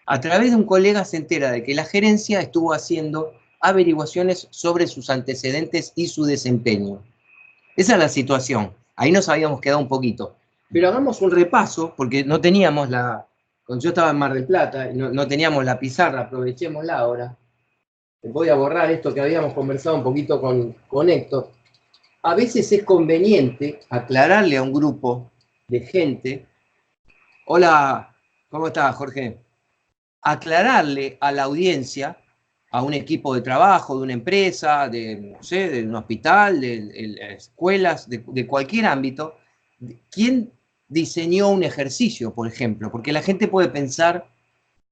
A través de un colega se entera de que la gerencia estuvo haciendo averiguaciones sobre sus antecedentes y su desempeño. Esa es la situación. Ahí nos habíamos quedado un poquito. Pero hagamos un repaso, porque no teníamos cuando yo estaba en Mar del Plata, no teníamos la pizarra, aprovechémosla ahora. Voy a borrar esto que habíamos conversado un poquito con Héctor. A veces es conveniente aclararle a un grupo de gente. Hola, ¿cómo estás, Jorge? Aclararle a la audiencia, a un equipo de trabajo, de una empresa, no sé, de un hospital, de escuelas, de cualquier ámbito, quién diseñó un ejercicio, por ejemplo, porque la gente puede pensar,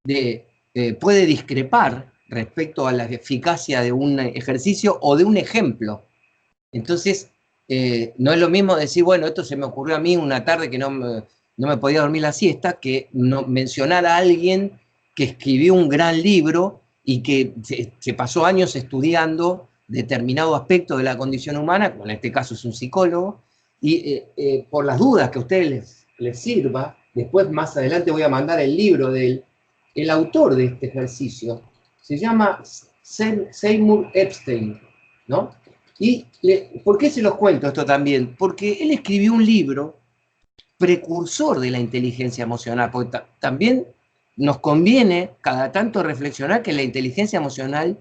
puede discrepar respecto a la eficacia de un ejercicio o de un ejemplo. Entonces, no es lo mismo decir, bueno, esto se me ocurrió a mí una tarde que no me podía dormir la siesta, que mencionar a alguien que escribió un gran libro y que se pasó años estudiando determinado aspecto de la condición humana, en este caso es un psicólogo, y por las dudas que a ustedes les sirva, después más adelante voy a mandar el libro de él. El autor de este ejercicio se llama Seymour Epstein, ¿no? ¿Y por qué se los cuento esto también? Porque él escribió un libro precursor de la inteligencia emocional, porque también nos conviene cada tanto reflexionar que la inteligencia emocional,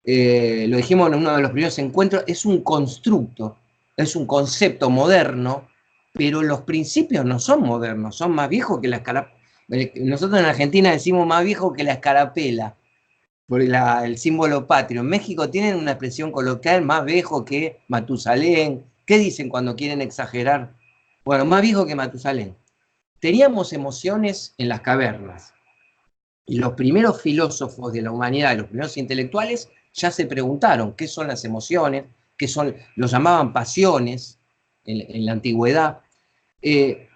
lo dijimos en uno de los primeros encuentros, es un constructo, es un concepto moderno, pero los principios no son modernos, son más viejos que la escarapela. Nosotros en Argentina decimos más viejo que la escarapela, por el símbolo patrio. En México tienen una expresión coloquial más viejo que Matusalén. ¿Qué dicen cuando quieren exagerar? Bueno, más viejo que Matusalén. Teníamos emociones en las cavernas. Y los primeros filósofos de la humanidad, los primeros intelectuales, ya se preguntaron qué son las emociones, qué son, lo llamaban pasiones en la antigüedad.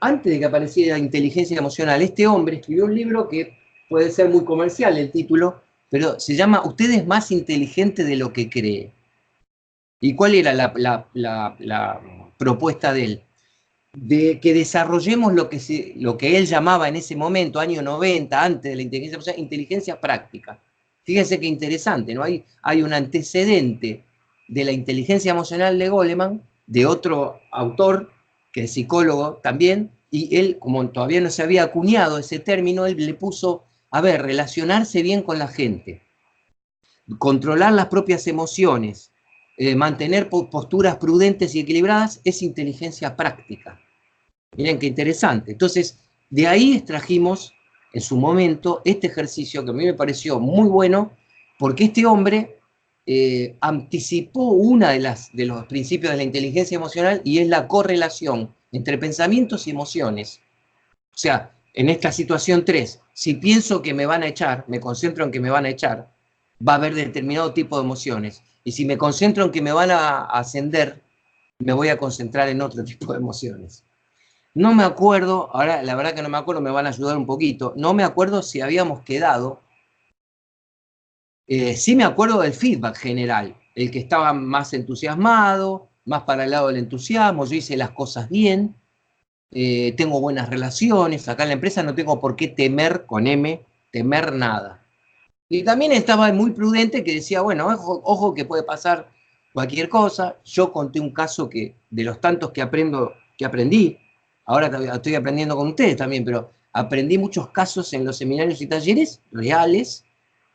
Antes de que apareciera inteligencia emocional, este hombre escribió un libro que puede ser muy comercial el título, pero se llama Usted es más inteligente de lo que cree. ¿Y cuál era la propuesta de él? De que desarrollemos lo que él llamaba en ese momento, año 90, antes de la inteligencia emocional, inteligencia práctica. Fíjense qué interesante, ¿no? Hay un antecedente de la inteligencia emocional de Goleman, de otro autor, que es psicólogo también, y él, como todavía no se había acuñado ese término, él le puso, a ver, relacionarse bien con la gente, controlar las propias emociones, mantener posturas prudentes y equilibradas, es inteligencia práctica. Miren qué interesante. Entonces, de ahí extrajimos en su momento este ejercicio que a mí me pareció muy bueno, porque este hombre anticipó una de los principios de la inteligencia emocional, y es la correlación entre pensamientos y emociones. O sea, en esta situación 3, si pienso que me van a echar, me concentro en que me van a echar, va a haber determinado tipo de emociones. Y si me concentro en que me van a ascender, me voy a concentrar en otro tipo de emociones. No me acuerdo, ahora la verdad que no me acuerdo, me van a ayudar un poquito. No me acuerdo si habíamos quedado. Sí me acuerdo del feedback general, el que estaba más entusiasmado, más para el lado del entusiasmo, yo hice las cosas bien, tengo buenas relaciones, acá en la empresa no tengo por qué temer, con M, temer nada. Y también estaba muy prudente, que decía, bueno, ojo que puede pasar cualquier cosa. Yo conté un caso de los tantos que aprendí, ahora estoy aprendiendo con ustedes también, pero aprendí muchos casos en los seminarios y talleres reales,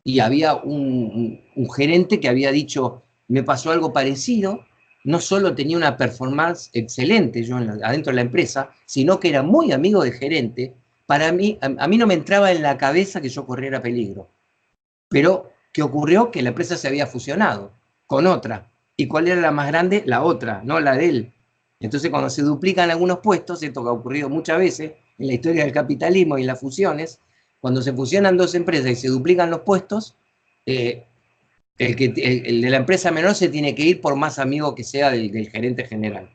y había un gerente que había dicho, me pasó algo parecido. No solo tenía una performance excelente yo adentro de la empresa, sino que era muy amigo del gerente. Para mí, a mí no me entraba en la cabeza que yo corriera peligro. Pero, ¿qué ocurrió? Que la empresa se había fusionado con otra. ¿Y cuál era la más grande? La otra, no la de él. Entonces, cuando se duplican algunos puestos, esto que ha ocurrido muchas veces en la historia del capitalismo y en las fusiones, cuando se fusionan dos empresas y se duplican los puestos, eh, el de la empresa menor se tiene que ir por más amigo que sea del gerente general.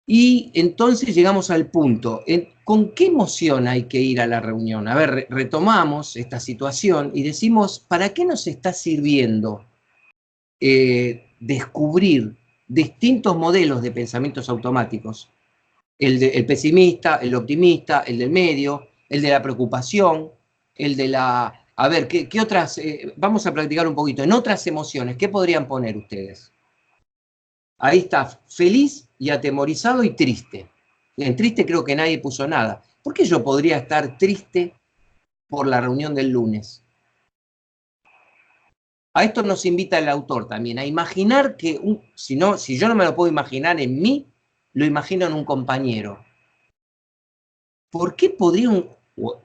Y entonces llegamos al punto, ¿con qué emoción hay que ir a la reunión? A ver, retomamos esta situación y decimos, ¿para qué nos está sirviendo descubrir distintos modelos de pensamientos automáticos? El pesimista, el optimista, el del medio, el de la preocupación, el de la... A ver, ¿qué otras? Vamos a practicar un poquito. En otras emociones, ¿qué podrían poner ustedes? Ahí está, feliz y atemorizado y triste. En triste creo que nadie puso nada. ¿Por qué yo podría estar triste por la reunión del lunes? A esto nos invita el autor también, a imaginar que, si yo no me lo puedo imaginar en mí, lo imagino en un compañero. ¿Por qué podría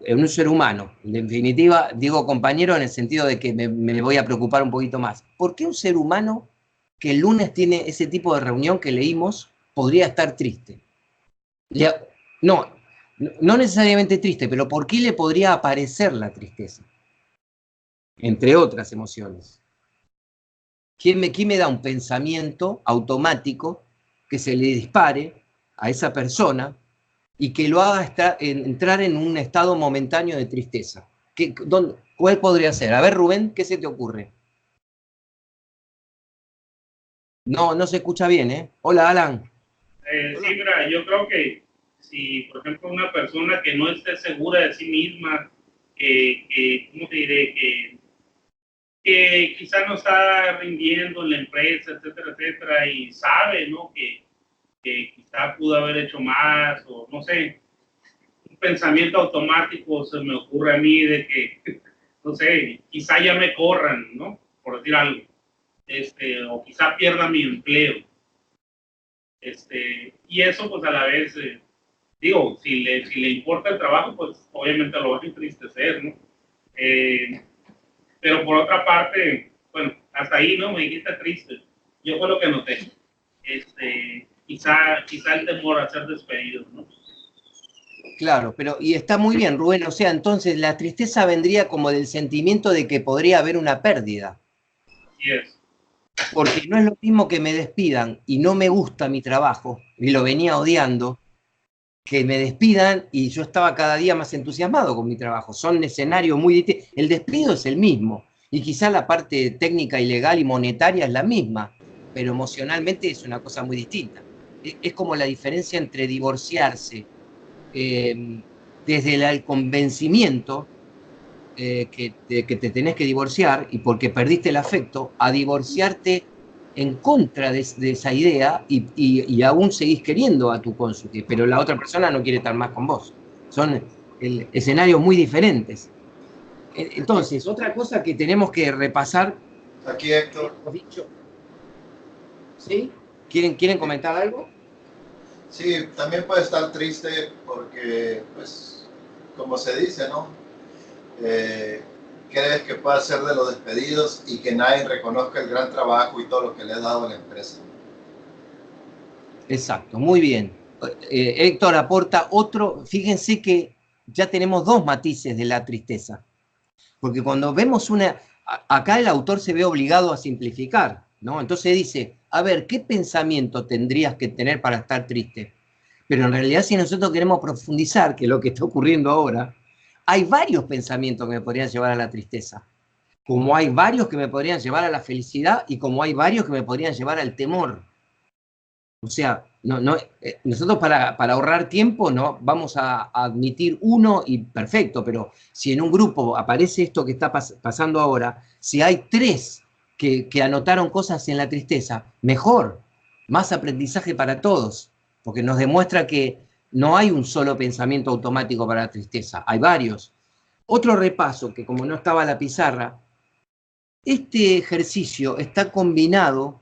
en un ser humano, en definitiva, digo compañero en el sentido de que me voy a preocupar un poquito más, ¿por qué un ser humano que el lunes tiene ese tipo de reunión que leímos podría estar triste? No, no necesariamente triste, pero ¿por qué le podría aparecer la tristeza? Entre otras emociones. ¿Quién me da un pensamiento automático que se le dispare a esa persona y que lo haga entrar en un estado momentáneo de tristeza? ¿Cuál podría ser? A ver, Rubén, ¿qué se te ocurre? No, no se escucha bien, ¿eh? Hola, Alan. Sí, mira, yo creo que si, por ejemplo, una persona que no esté segura de sí misma, ¿cómo te diré? Que quizás no está rindiendo en la empresa, etcétera, etcétera, y sabe, ¿no? Que quizá pudo haber hecho más, o no sé, un pensamiento automático se me ocurre a mí de que, no sé, quizá ya me corran, ¿no? Por decir algo, o quizá pierda mi empleo. Y eso, pues a la vez, digo, si le importa el trabajo, pues obviamente lo va a entristecer, ¿no? Pero por otra parte, bueno, hasta ahí, ¿no? Me dijiste triste. Yo fue lo que noté. Quizá el temor a ser despedido, ¿no? Claro, pero y está muy bien, Rubén. O sea, entonces la tristeza vendría como del sentimiento de que podría haber una pérdida. Así es. Porque no es lo mismo que me despidan y no me gusta mi trabajo, y lo venía odiando, que me despidan y yo estaba cada día más entusiasmado con mi trabajo. Son escenarios muy distintos. El despido es el mismo, y quizá la parte técnica y legal y monetaria es la misma, pero emocionalmente es una cosa muy distinta. Es como la diferencia entre divorciarse desde el convencimiento que te tenés que divorciar y porque perdiste el afecto, a divorciarte en contra de esa idea y aún seguís queriendo a tu cónyuge, pero la otra persona no quiere estar más con vos. Son escenarios muy diferentes. Entonces, otra cosa que tenemos que repasar, Aquí Héctor. Dicho, ¿sí? ¿Quieren comentar algo? Sí, también puede estar triste porque, pues, como se dice, ¿no? Crees que puede ser de los despedidos y que nadie reconozca el gran trabajo y todo lo que le ha dado a la empresa. Exacto, muy bien. Héctor aporta otro, fíjense que ya tenemos dos matices de la tristeza, porque cuando vemos acá el autor se ve obligado a simplificar, ¿no? Entonces dice, a ver, ¿qué pensamiento tendrías que tener para estar triste? Pero en realidad si nosotros queremos profundizar, que es lo que está ocurriendo ahora, hay varios pensamientos que me podrían llevar a la tristeza, como hay varios que me podrían llevar a la felicidad y como hay varios que me podrían llevar al temor. O sea, nosotros para ahorrar tiempo no vamos a admitir uno y perfecto, pero si en un grupo aparece esto que está pasando ahora, si hay tres que anotaron cosas en la tristeza, mejor, más aprendizaje para todos, porque nos demuestra que no hay un solo pensamiento automático para la tristeza, hay varios. Otro repaso, que como no estaba la pizarra, este ejercicio está combinado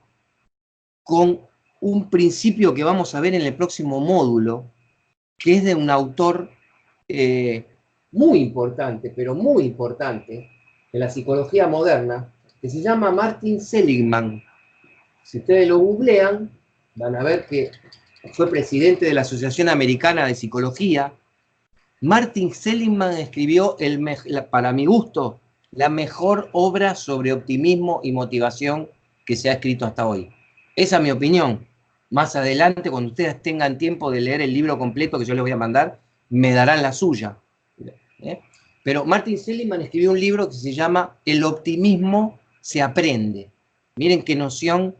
con un principio que vamos a ver en el próximo módulo, que es de un autor muy importante, pero muy importante, en la psicología moderna, que se llama Martin Seligman. Si ustedes lo googlean, van a ver que fue presidente de la Asociación Americana de Psicología. Martin Seligman escribió, para mi gusto, la mejor obra sobre optimismo y motivación que se ha escrito hasta hoy. Esa es mi opinión. Más adelante, cuando ustedes tengan tiempo de leer el libro completo que yo les voy a mandar, me darán la suya. Pero Martin Seligman escribió un libro que se llama El optimismo se aprende. Miren qué noción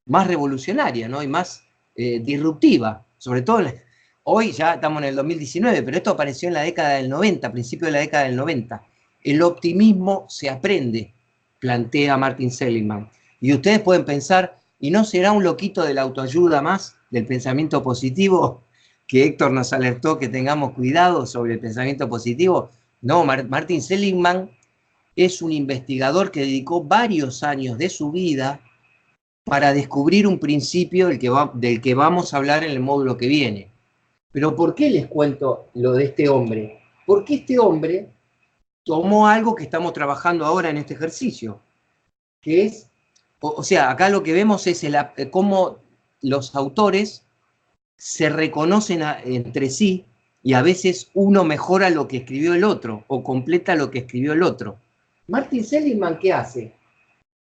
más revolucionaria, ¿no? Y más disruptiva, sobre todo hoy ya estamos en el 2019, pero esto apareció en la década del 90, principio de la década del 90. El optimismo se aprende, plantea Martin Seligman. Y ustedes pueden pensar, ¿y no será un loquito de la autoayuda más, del pensamiento positivo? Que Héctor nos alertó que tengamos cuidado sobre el pensamiento positivo. No, Martin Seligman es un investigador que dedicó varios años de su vida para descubrir un principio del que vamos a hablar en el módulo que viene. Pero ¿por qué les cuento lo de este hombre? Porque este hombre tomó algo que estamos trabajando ahora en este ejercicio, que es, o sea, acá lo que vemos es cómo los autores se reconocen entre sí y a veces uno mejora lo que escribió el otro o completa lo que escribió el otro. Martin Seligman, ¿qué hace?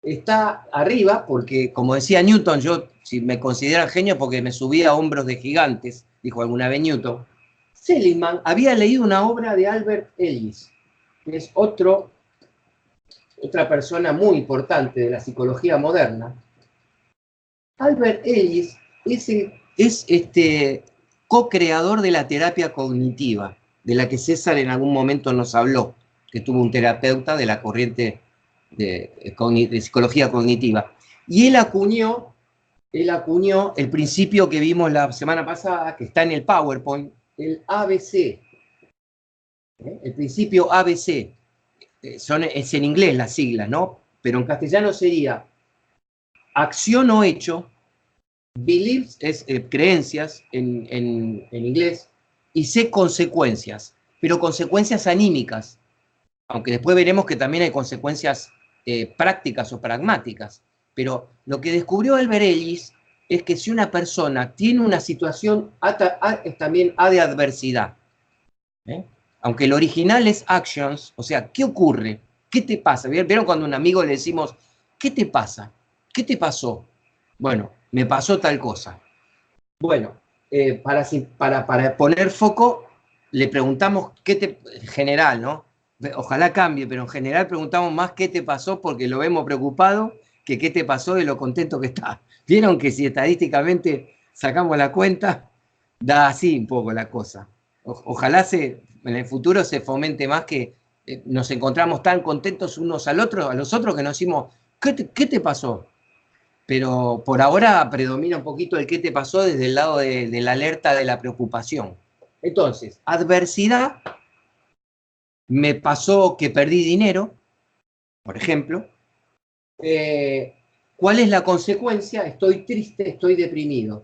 Está arriba porque, como decía Newton, yo si me consideran genio porque me subía a hombros de gigantes, dijo alguna vez Newton. Seligman había leído una obra de Albert Ellis, que es otra persona muy importante de la psicología moderna. Albert Ellis es co-creador de la terapia cognitiva, de la que César en algún momento nos habló, que tuvo un terapeuta de la corriente de psicología cognitiva. Y él acuñó el principio que vimos la semana pasada, que está en el PowerPoint, el ABC. El principio ABC. Es en inglés las siglas, ¿no? Pero en castellano sería acción o hecho, beliefs es creencias en inglés, y C, consecuencias, pero consecuencias anímicas, aunque después veremos que también hay consecuencias prácticas o pragmáticas. Pero lo que descubrió Albert Ellis es que si una persona tiene una situación, también A de adversidad. Aunque el original es actions, o sea, ¿qué ocurre? ¿Qué te pasa? ¿Vieron cuando a un amigo le decimos, ¿qué te pasa? ¿Qué te pasó? Bueno, me pasó tal cosa. Bueno, para poner foco, le preguntamos en general, ¿no? Ojalá cambie, pero en general preguntamos más qué te pasó porque lo vemos preocupado que qué te pasó de lo contento que está. Vieron que si estadísticamente sacamos la cuenta, da así un poco la cosa. Ojalá en el futuro se fomente más que nos encontramos tan contentos unos a los otros que nos decimos, ¿qué te pasó? Pero por ahora predomina un poquito el qué te pasó desde el lado de la alerta de la preocupación. Entonces, adversidad, me pasó que perdí dinero, por ejemplo. ¿Cuál es la consecuencia? Estoy triste, estoy deprimido.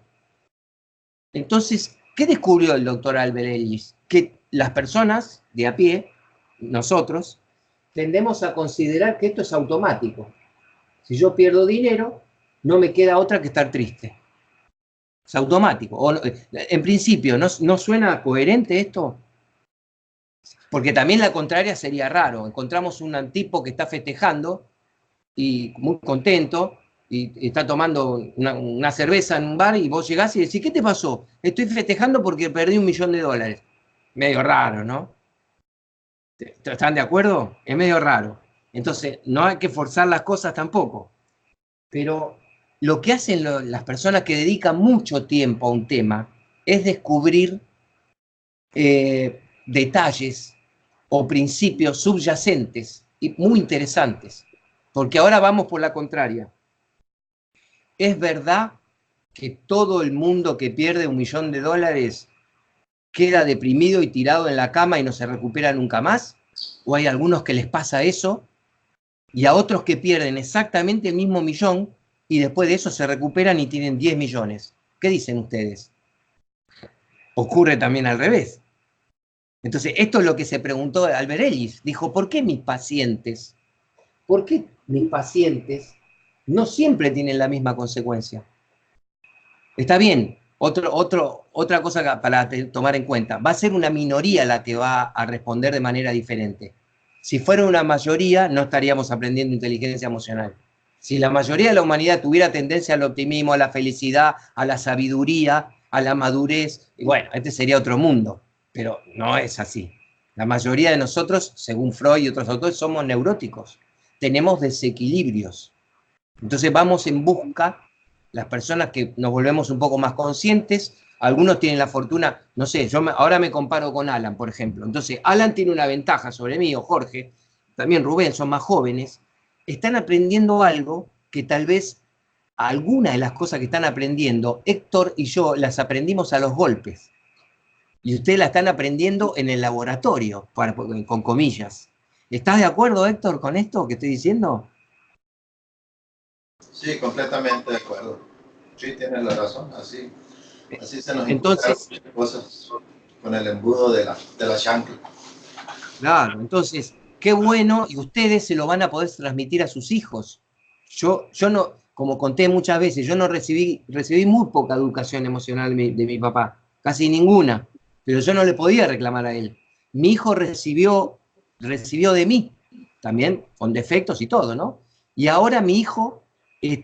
Entonces, ¿qué descubrió el doctor Albert Ellis? Que las personas de a pie, nosotros, tendemos a considerar que esto es automático. Si yo pierdo dinero, no me queda otra que estar triste. Es automático. En principio, ¿no suena coherente esto? Porque también la contraria sería raro. Encontramos un tipo que está festejando y muy contento y está tomando una cerveza en un bar y vos llegás y decís, ¿qué te pasó? Estoy festejando porque perdí $1.000.000. Medio raro, ¿no? ¿Están de acuerdo? Es medio raro. Entonces, no hay que forzar las cosas tampoco. Pero lo que hacen las personas que dedican mucho tiempo a un tema es descubrir detalles o principios subyacentes y muy interesantes. Porque ahora vamos por la contraria. ¿Es verdad que todo el mundo que pierde $1.000.000 queda deprimido y tirado en la cama y no se recupera nunca más? ¿O hay algunos que les pasa eso y a otros que pierden exactamente el mismo millón y después de eso se recuperan y tienen 10 millones? ¿Qué dicen ustedes? Ocurre también al revés. Entonces, esto es lo que se preguntó Albert Ellis. Dijo, ¿por qué mis pacientes no siempre tienen la misma consecuencia? Está bien, otra cosa para tomar en cuenta. Va a ser una minoría la que va a responder de manera diferente. Si fuera una mayoría, no estaríamos aprendiendo inteligencia emocional. Si la mayoría de la humanidad tuviera tendencia al optimismo, a la felicidad, a la sabiduría, a la madurez, y bueno, este sería otro mundo, pero no es así. La mayoría de nosotros, según Freud y otros autores, somos neuróticos. Tenemos desequilibrios. Entonces vamos en busca, las personas que nos volvemos un poco más conscientes, algunos tienen la fortuna, no sé, ahora me comparo con Alan, por ejemplo. Entonces, Alan tiene una ventaja sobre mí, o Jorge, también Rubén, son más jóvenes, están aprendiendo algo que tal vez algunas de las cosas que están aprendiendo, Héctor y yo las aprendimos a los golpes. Y ustedes la están aprendiendo en el laboratorio, con comillas. ¿Estás de acuerdo, Héctor, con esto que estoy diciendo? Sí, completamente de acuerdo. Sí, tienes la razón, así se nos Entonces, inculcaron cosas con el embudo de la chancla. claro, entonces, qué bueno, y ustedes se lo van a poder transmitir a sus hijos. Yo no, como conté muchas veces, yo no recibí muy poca educación emocional de mi papá, casi ninguna, pero yo no le podía reclamar a él. Mi hijo recibió de mí, también con defectos y todo, ¿no? Y ahora mi hijo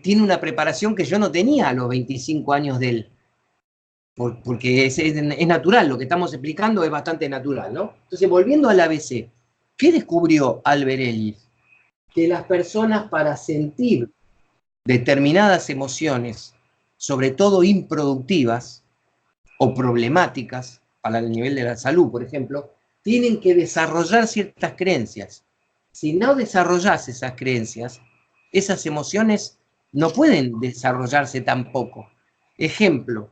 tiene una preparación que yo no tenía a los 25 años de él. Porque es natural, lo que estamos explicando es bastante natural, ¿no? Entonces, volviendo al ABC, ¿qué descubrió Albert Ellis? Que las personas, para sentir determinadas emociones, sobre todo improductivas o problemáticas para el nivel de la salud, por ejemplo, tienen que desarrollar ciertas creencias. Si no desarrollas esas creencias, esas emociones no pueden desarrollarse tampoco. Ejemplo,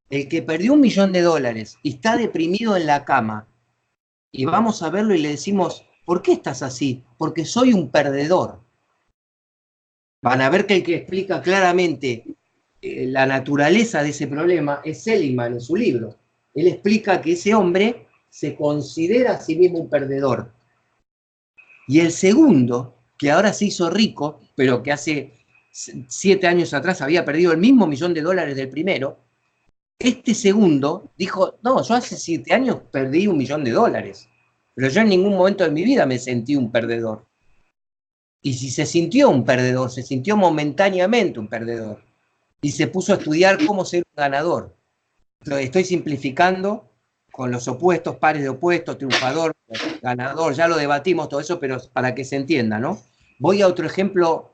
el que perdió $1.000.000 y está deprimido en la cama, y vamos a verlo y le decimos, ¿por qué estás así? Porque soy un perdedor. Van a ver que el que explica claramente la naturaleza de ese problema es Seligman en su libro. Él explica que ese hombre se considera a sí mismo un perdedor. Y el segundo, que ahora se hizo rico, pero que hace 7 años atrás había perdido el mismo $1.000.000 del primero, este segundo dijo, no, yo hace 7 años perdí $1.000.000, pero yo en ningún momento de mi vida me sentí un perdedor. Y si se sintió un perdedor, se sintió momentáneamente un perdedor. Y se puso a estudiar cómo ser un ganador. Lo estoy simplificando con los opuestos, pares de opuestos, triunfador, ganador, ya lo debatimos todo eso, pero para que se entienda, ¿no? Voy a otro ejemplo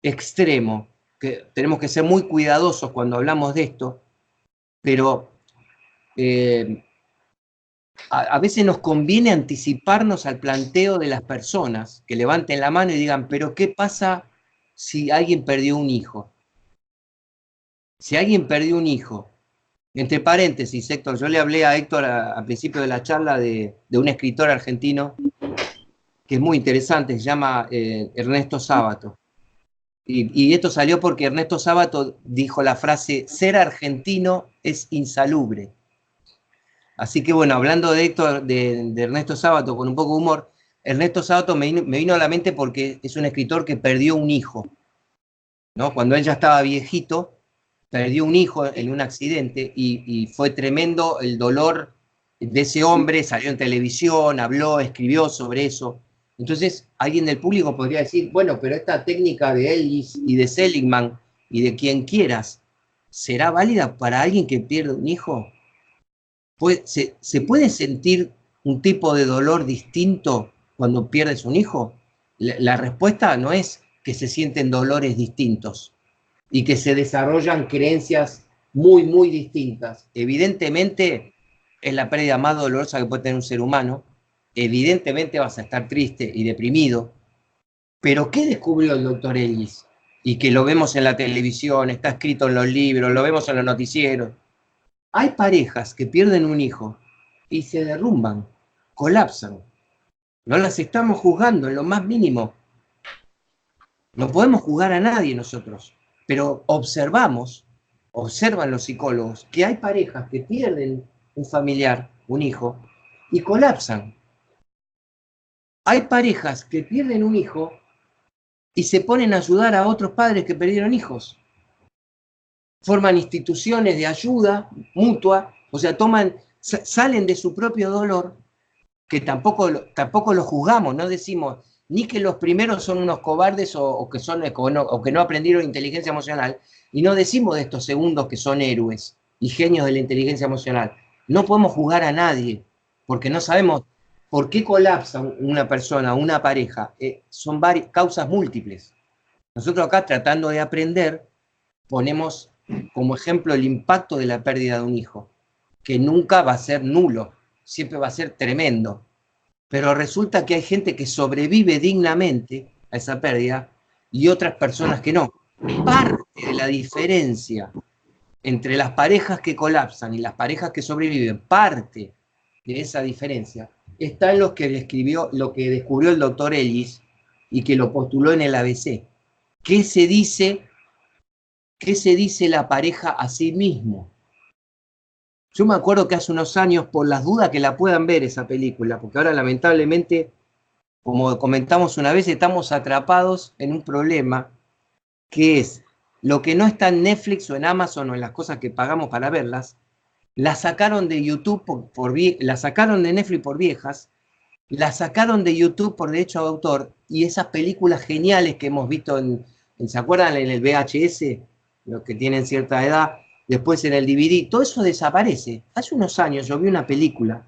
extremo, que tenemos que ser muy cuidadosos cuando hablamos de esto, pero a veces nos conviene anticiparnos al planteo de las personas, que levanten la mano y digan, pero ¿qué pasa si alguien perdió un hijo? Si alguien perdió un hijo, entre paréntesis, Héctor, yo le hablé a Héctor al principio de la charla de un escritor argentino que es muy interesante, se llama Ernesto Sábato. Y esto salió porque Ernesto Sábato dijo la frase, ser argentino es insalubre. Así que bueno, hablando de Héctor, de Ernesto Sábato con un poco de humor, Ernesto Sábato me vino a la mente porque es un escritor que perdió un hijo, ¿no? Cuando él ya estaba viejito, perdió un hijo en un accidente y fue tremendo el dolor de ese hombre, salió en televisión, habló, escribió sobre eso. Entonces, alguien del público podría decir, bueno, pero esta técnica de Ellis y de Seligman y de quien quieras, ¿será válida para alguien que pierde un hijo? ¿Se puede sentir un tipo de dolor distinto cuando pierdes un hijo? La respuesta no es que se sienten dolores distintos y que se desarrollan creencias muy, muy distintas. Evidentemente es la pérdida más dolorosa que puede tener un ser humano. Evidentemente vas a estar triste y deprimido. Pero ¿qué descubrió el doctor Ellis? Y que lo vemos en la televisión, está escrito en los libros, lo vemos en los noticieros. Hay parejas que pierden un hijo y se derrumban, colapsan. No las estamos juzgando en lo más mínimo. No podemos juzgar a nadie nosotros, pero observan los psicólogos, que hay parejas que pierden un familiar, un hijo, y colapsan. Hay parejas que pierden un hijo y se ponen a ayudar a otros padres que perdieron hijos. Forman instituciones de ayuda mutua, o sea, salen de su propio dolor, que tampoco lo juzgamos, no decimos ni que los primeros son unos cobardes o que no aprendieron inteligencia emocional, y no decimos de estos segundos que son héroes y genios de la inteligencia emocional. No podemos juzgar a nadie, porque no sabemos por qué colapsa una persona, una pareja. Son causas múltiples. Nosotros acá, tratando de aprender, ponemos como ejemplo el impacto de la pérdida de un hijo, que nunca va a ser nulo, siempre va a ser tremendo. Pero resulta que hay gente que sobrevive dignamente a esa pérdida y otras personas que no. Parte de la diferencia entre las parejas que colapsan y las parejas que sobreviven, parte de esa diferencia está en lo que descubrió el doctor Ellis y que lo postuló en el ABC. ¿Qué se dice la pareja a sí mismo? Yo me acuerdo que hace unos años, por las dudas que la puedan ver esa película, porque ahora lamentablemente, como comentamos una vez, estamos atrapados en un problema que es lo que no está en Netflix o en Amazon o en las cosas que pagamos para verlas, la sacaron de YouTube, la sacaron de Netflix por viejas, la sacaron de YouTube por derecho de autor, y esas películas geniales que hemos visto ¿se acuerdan? En el VHS, los que tienen cierta edad, después en el DVD, todo eso desaparece. Hace unos años yo vi una película,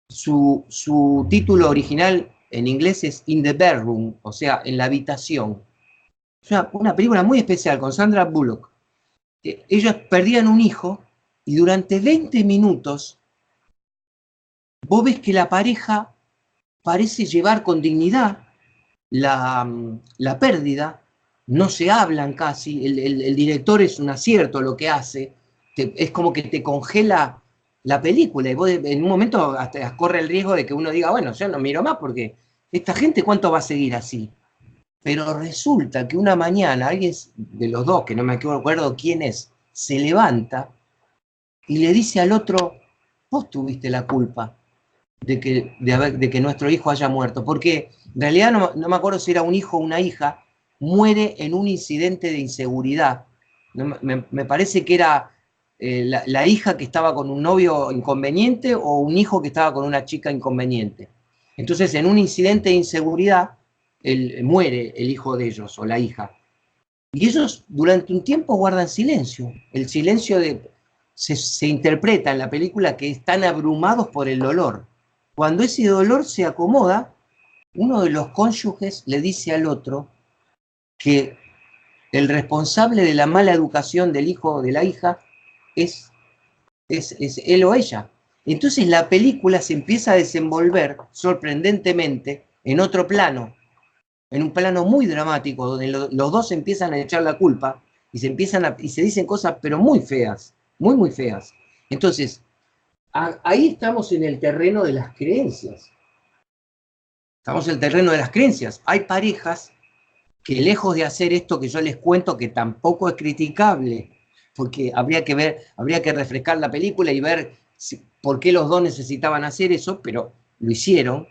su título original en inglés es In the Bedroom, o sea, en la habitación. Es una película muy especial con Sandra Bullock. Ellos perdían un hijo y durante 20 minutos vos ves que la pareja parece llevar con dignidad la pérdida, no se hablan casi, el director es un acierto lo que hace, es como que te congela la película y vos en un momento hasta corre el riesgo de que uno diga, bueno, yo no miro más porque esta gente cuánto va a seguir así. Pero resulta que una mañana alguien de los dos, que no me acuerdo quién es, se levanta y le dice al otro, vos tuviste la culpa de que nuestro hijo haya muerto, porque en realidad no me acuerdo si era un hijo o una hija, muere en un incidente de inseguridad. Me parece que era la hija que estaba con un novio inconveniente o un hijo que estaba con una chica inconveniente. Entonces, en un incidente de inseguridad, muere el hijo de ellos o la hija. Y ellos durante un tiempo guardan silencio. El silencio se interpreta en la película que están abrumados por el dolor. Cuando ese dolor se acomoda, uno de los cónyuges le dice al otro que el responsable de la mala educación del hijo o de la hija es él o ella. Entonces la película se empieza a desenvolver sorprendentemente en otro plano, en un plano muy dramático, donde los dos empiezan a echar la culpa y se dicen cosas pero muy feas, muy, muy feas. Entonces, ahí estamos en el terreno de las creencias. Estamos en el terreno de las creencias. Hay parejas que lejos de hacer esto que yo les cuento, que tampoco es criticable, porque habría que refrescar la película y ver por qué los dos necesitaban hacer eso, pero lo hicieron.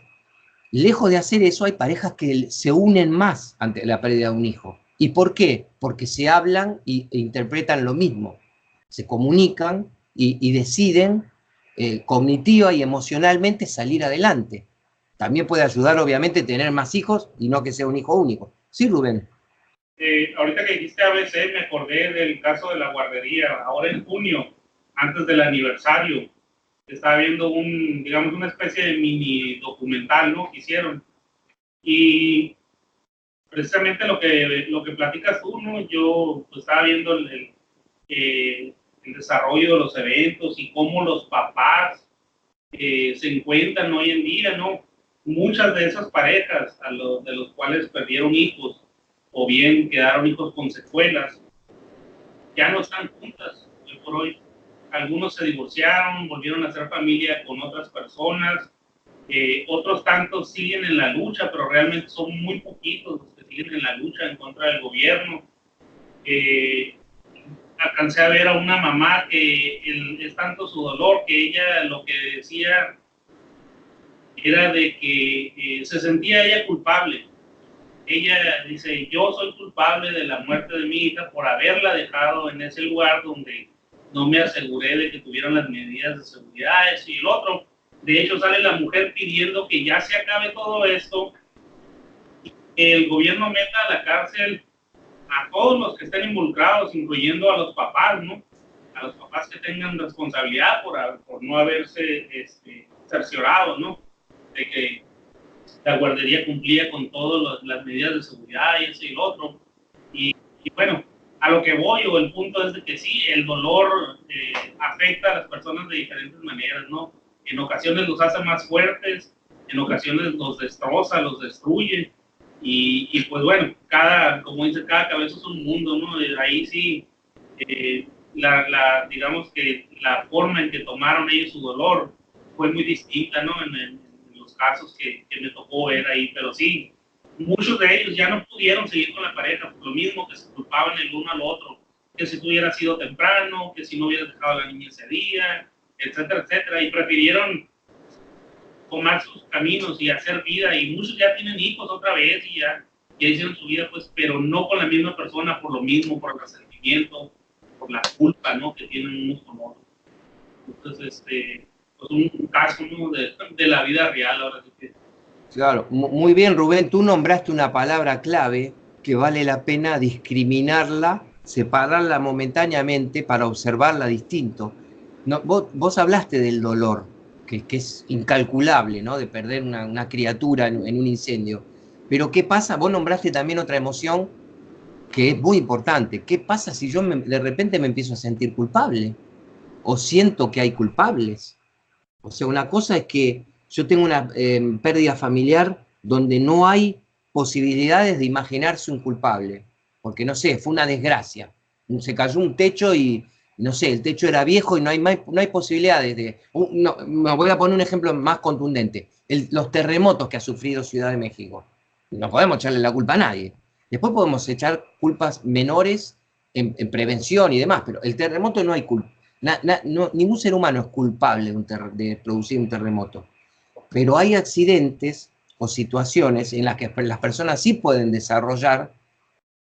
Lejos de hacer eso, hay parejas que se unen más ante la pérdida de un hijo. ¿Y por qué? Porque se hablan e interpretan lo mismo. Se comunican y deciden cognitiva y emocionalmente salir adelante. También puede ayudar, obviamente, tener más hijos y no que sea un hijo único. Sí, Rubén. Ahorita que dijiste ABC, me acordé del caso de la guardería. Ahora en junio, antes del aniversario, estaba viendo digamos, una especie de mini documental, ¿no? Que hicieron. Y precisamente lo que platicas tú, ¿no? Yo pues, estaba viendo el desarrollo de los eventos y cómo los papás se encuentran hoy en día, ¿no? Muchas de esas parejas de los cuales perdieron hijos o bien quedaron hijos con secuelas, ya no están juntas hoy por hoy. Algunos se divorciaron, volvieron a hacer familia con otras personas, otros tantos siguen en la lucha, pero realmente son muy poquitos los que siguen en la lucha en contra del gobierno. Alcancé a ver a una mamá que es tanto su dolor que ella lo que decía era de que se sentía ella culpable. Ella dice, yo soy culpable de la muerte de mi hija por haberla dejado en ese lugar donde no me aseguré de que tuvieran las medidas de seguridad, eso y el otro. De hecho, sale la mujer pidiendo que ya se acabe todo esto, y que el gobierno meta a la cárcel a todos los que estén involucrados, incluyendo a los papás, ¿no? A los papás que tengan responsabilidad por no haberse cerciorado, ¿no? De que la guardería cumplía con todas las medidas de seguridad y eso y lo otro. Y bueno, a lo que voy, o el punto es de que sí, el dolor afecta a las personas de diferentes maneras, ¿no? En ocasiones los hace más fuertes, en ocasiones los destroza, los destruye, y pues bueno, como dice, cada cabeza es un mundo, ¿no? Ahí sí, digamos que la forma en que tomaron ellos su dolor fue muy distinta, ¿no? En los casos que me tocó ver ahí, pero sí, muchos de ellos ya no pudieron seguir con la pareja por lo mismo, que se culpaban el uno al otro, que si tú hubieras sido temprano, que si no hubieras dejado a la niña ese día, etcétera, etcétera, y prefirieron tomar sus caminos y hacer vida, y muchos ya tienen hijos otra vez y ya hicieron su vida, pues, pero no con la misma persona, por lo mismo, por el resentimiento, por la culpa, ¿no?, que tienen unos con otros. Entonces, pues un caso, ¿no?, de la vida real, ahora sí que. Claro, muy bien, Rubén, tú nombraste una palabra clave que vale la pena discriminarla, separarla momentáneamente para observarla distinto. No, vos hablaste del dolor, que es incalculable, ¿no? De perder una criatura en un incendio. Pero ¿qué pasa? Vos nombraste también otra emoción que es muy importante. ¿Qué pasa si yo de repente me empiezo a sentir culpable? O siento que hay culpables. O sea, una cosa es que yo tengo una pérdida familiar donde no hay posibilidades de imaginarse un culpable. Porque, no sé, fue una desgracia. Se cayó un techo y, no sé, el techo era viejo y no hay posibilidades de... No, me voy a poner un ejemplo más contundente. Los terremotos que ha sufrido Ciudad de México. No podemos echarle la culpa a nadie. Después podemos echar culpas menores en prevención y demás, pero el terremoto no hay culpa. Ningún ser humano es culpable de producir un terremoto, pero hay accidentes o situaciones en las que las personas sí pueden desarrollar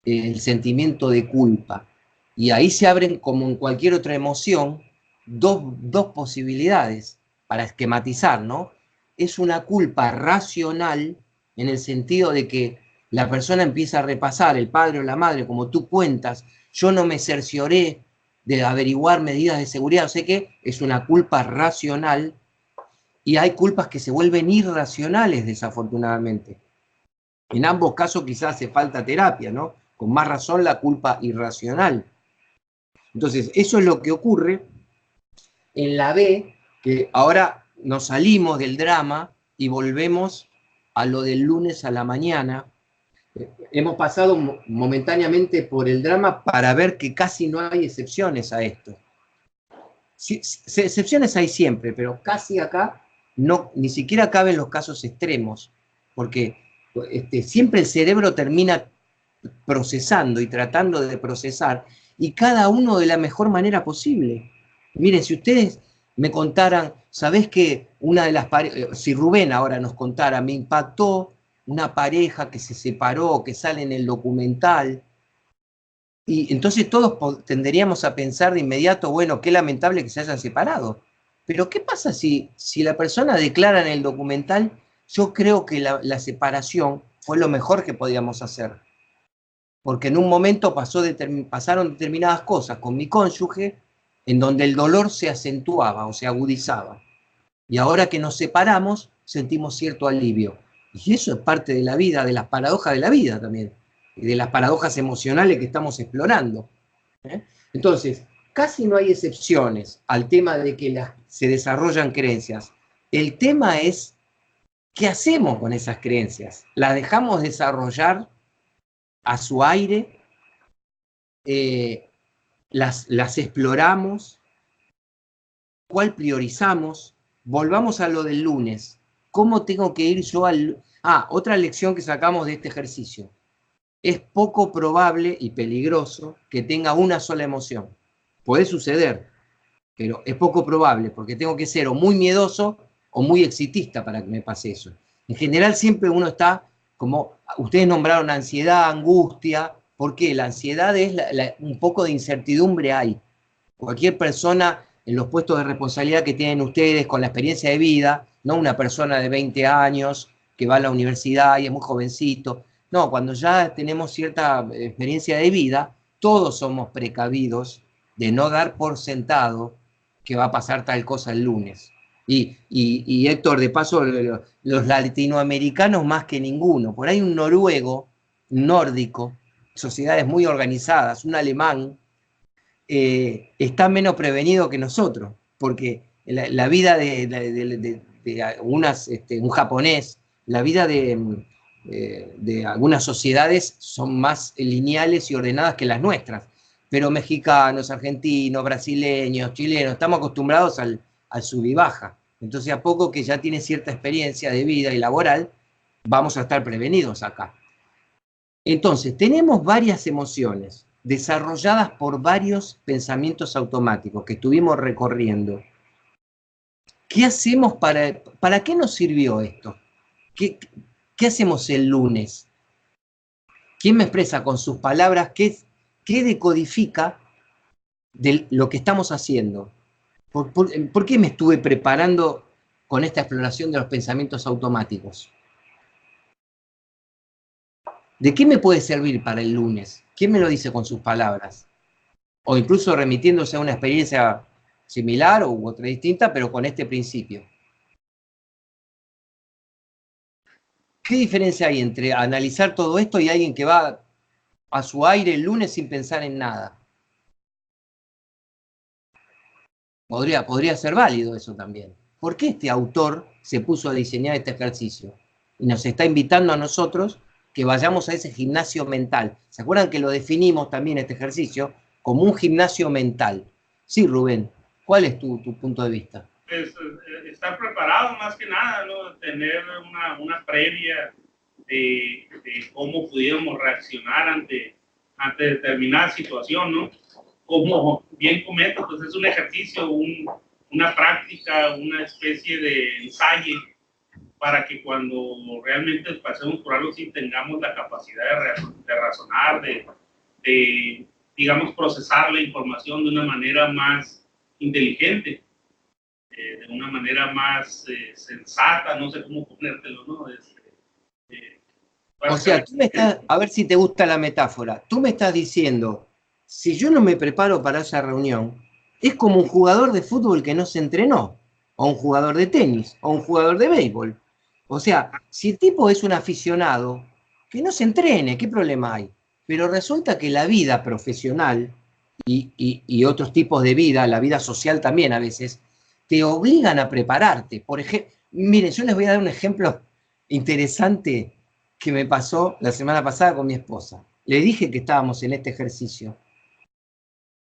el sentimiento de culpa. Y ahí se abren, como en cualquier otra emoción, dos posibilidades para esquematizar, ¿no? Es una culpa racional en el sentido de que la persona empieza a repasar, el padre o la madre, como tú cuentas, yo no me cercioré de averiguar medidas de seguridad, o sea que es una culpa racional, y hay culpas que se vuelven irracionales, desafortunadamente. En ambos casos quizás hace falta terapia, ¿no? Con más razón la culpa irracional. Entonces, eso es lo que ocurre en la B, que ahora nos salimos del drama y volvemos a lo del lunes a la mañana. Hemos pasado momentáneamente por el drama para ver que casi no hay excepciones a esto. Sí, excepciones hay siempre, pero casi acá no, ni siquiera caben los casos extremos, porque siempre el cerebro termina procesando y tratando de procesar, y cada uno de la mejor manera posible. Miren, si ustedes me contaran, ¿sabés que una de las parejas, si Rubén ahora nos contara, me impactó una pareja que se separó, que sale en el documental, y entonces todos tenderíamos a pensar de inmediato, bueno, qué lamentable que se hayan separado. Pero ¿qué pasa si la persona declara en el documental, yo creo que la separación fue lo mejor que podíamos hacer? Porque en un momento pasaron determinadas cosas con mi cónyuge en donde el dolor se acentuaba o se agudizaba. Y ahora que nos separamos, sentimos cierto alivio. Y eso es parte de la vida, de las paradojas de la vida también, y de las paradojas emocionales que estamos explorando. Entonces, casi no hay excepciones al tema de que se desarrollan creencias. El tema es, ¿qué hacemos con esas creencias? ¿Las dejamos desarrollar a su aire? Las exploramos? ¿Cuál priorizamos? Volvamos a lo del lunes. ¿Cómo tengo que ir yo al... otra lección que sacamos de este ejercicio. Es poco probable y peligroso que tenga una sola emoción. Puede suceder, pero es poco probable porque tengo que ser o muy miedoso o muy exitista para que me pase eso. En general siempre uno está como, ustedes nombraron ansiedad, angustia. ¿Por qué? La ansiedad es un poco de incertidumbre hay. Cualquier persona en los puestos de responsabilidad que tienen ustedes con la experiencia de vida, no una persona de 20 años que va a la universidad y es muy jovencito. No, cuando ya tenemos cierta experiencia de vida, todos somos precavidos de no dar por sentado que va a pasar tal cosa el lunes. Y Héctor, de paso, los latinoamericanos más que ninguno. Por ahí un noruego, un nórdico, sociedades muy organizadas, un alemán, está menos prevenido que nosotros, porque la vida de algunas, un japonés, la vida de algunas sociedades son más lineales y ordenadas que las nuestras, pero mexicanos, argentinos, brasileños, chilenos, estamos acostumbrados al sub y baja. Entonces, a poco que ya tiene cierta experiencia de vida y laboral, vamos a estar prevenidos acá. Entonces, tenemos varias emociones desarrolladas por varios pensamientos automáticos que estuvimos recorriendo. ¿Qué hacemos para qué nos sirvió esto? ¿Qué hacemos el lunes? ¿Quién me expresa con sus palabras qué decodifica de lo que estamos haciendo? ¿Por qué me estuve preparando con esta exploración de los pensamientos automáticos? ¿De qué me puede servir para el lunes? ¿Quién me lo dice con sus palabras? O incluso remitiéndose a una experiencia similar u otra distinta, pero con este principio. ¿Qué diferencia hay entre analizar todo esto y alguien que va a su aire el lunes sin pensar en nada? Podría ser válido eso también. ¿Por qué este autor se puso a diseñar este ejercicio? Y nos está invitando a nosotros que vayamos a ese gimnasio mental. ¿Se acuerdan que lo definimos también este ejercicio como un gimnasio mental? Sí, Rubén, ¿cuál es tu punto de vista? Pues, estar preparado más que nada, ¿no? Tener una previa de cómo pudiéramos reaccionar ante determinada situación, ¿no? Como bien comento, pues es un ejercicio, una práctica, una especie de ensayo para que cuando realmente pasemos por algo sí tengamos la capacidad de razonar, de, digamos, procesar la información de una manera más inteligente, de una manera más sensata, no sé cómo ponértelo, ¿no? O sea, tú me estás, a ver si te gusta la metáfora, tú me estás diciendo, si yo no me preparo para esa reunión, es como un jugador de fútbol que no se entrenó, o un jugador de tenis, o un jugador de béisbol. O sea, si el tipo es un aficionado, que no se entrene, ¿qué problema hay? Pero resulta que la vida profesional y otros tipos de vida, la vida social también a veces, te obligan a prepararte. Por ejemplo, miren, yo les voy a dar un ejemplo interesante que me pasó la semana pasada con mi esposa. Le dije que estábamos en este ejercicio.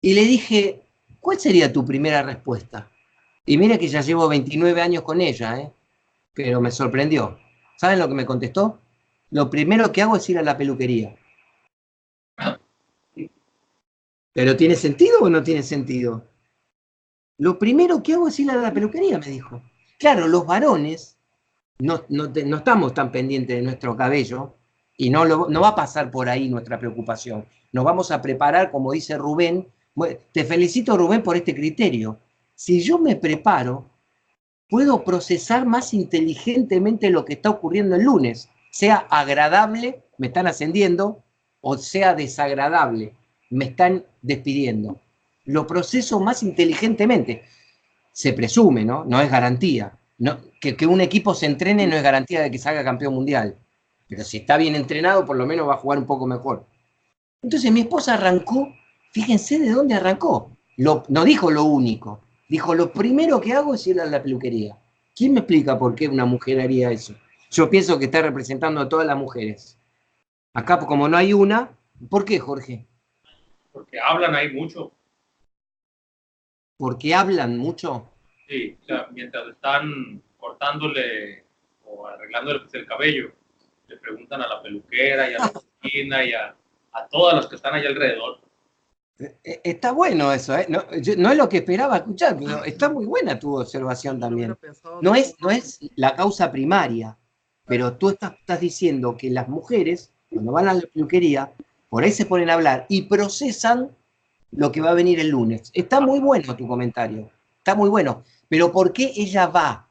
Y le dije, ¿cuál sería tu primera respuesta? Y mira que ya llevo 29 años con ella, pero me sorprendió. ¿Saben lo que me contestó? Lo primero que hago es ir a la peluquería. ¿Pero tiene sentido o no tiene sentido? Lo primero que hago es ir a la peluquería, me dijo. Claro, los varones no estamos tan pendientes de nuestro cabello y no va a pasar por ahí nuestra preocupación. Nos vamos a preparar, como dice Rubén. Te felicito, Rubén, por este criterio. Si yo me preparo, puedo procesar más inteligentemente lo que está ocurriendo el lunes, sea agradable, me están ascendiendo, o sea desagradable, me están despidiendo. Lo proceso más inteligentemente. Se presume, ¿no? No es garantía. No, que un equipo se entrene no es garantía de que salga campeón mundial. Pero si está bien entrenado, por lo menos va a jugar un poco mejor. Entonces mi esposa arrancó, fíjense de dónde arrancó. No dijo lo único, dijo lo primero que hago es ir a la peluquería. ¿Quién me explica por qué una mujer haría eso? Yo pienso que está representando a todas las mujeres. Acá, como no hay una, ¿por qué, Jorge? Porque hablan ahí mucho. ¿Porque hablan mucho? Sí, o sea, mientras están cortándole o arreglándole el cabello, le preguntan a la peluquera y a la esquina y a todas las que están allá alrededor. Está bueno eso, ¿eh? No es lo que esperaba escuchar, pero está muy buena tu observación también. No es la causa primaria, pero tú estás diciendo que las mujeres, cuando van a la peluquería, por ahí se ponen a hablar y procesan lo que va a venir el lunes. Está muy bueno tu comentario, está muy bueno, pero ¿por qué ella va?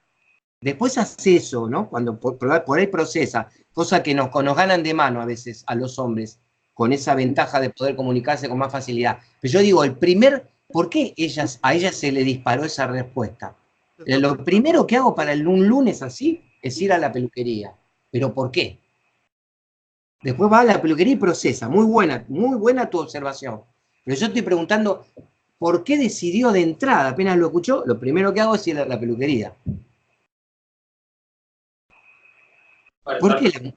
Después hace eso, ¿no? Cuando por ahí procesa, cosa que nos ganan de mano a veces a los hombres, con esa ventaja de poder comunicarse con más facilidad. Pero yo digo, ¿por qué a ella se le disparó esa respuesta? Lo primero que hago para un lunes así es ir a la peluquería. ¿Pero por qué? Después va a la peluquería y procesa. Muy buena tu observación. Pero yo estoy preguntando, ¿por qué decidió de entrada? Apenas lo escuchó, lo primero que hago es ir a la peluquería. ¿Por qué?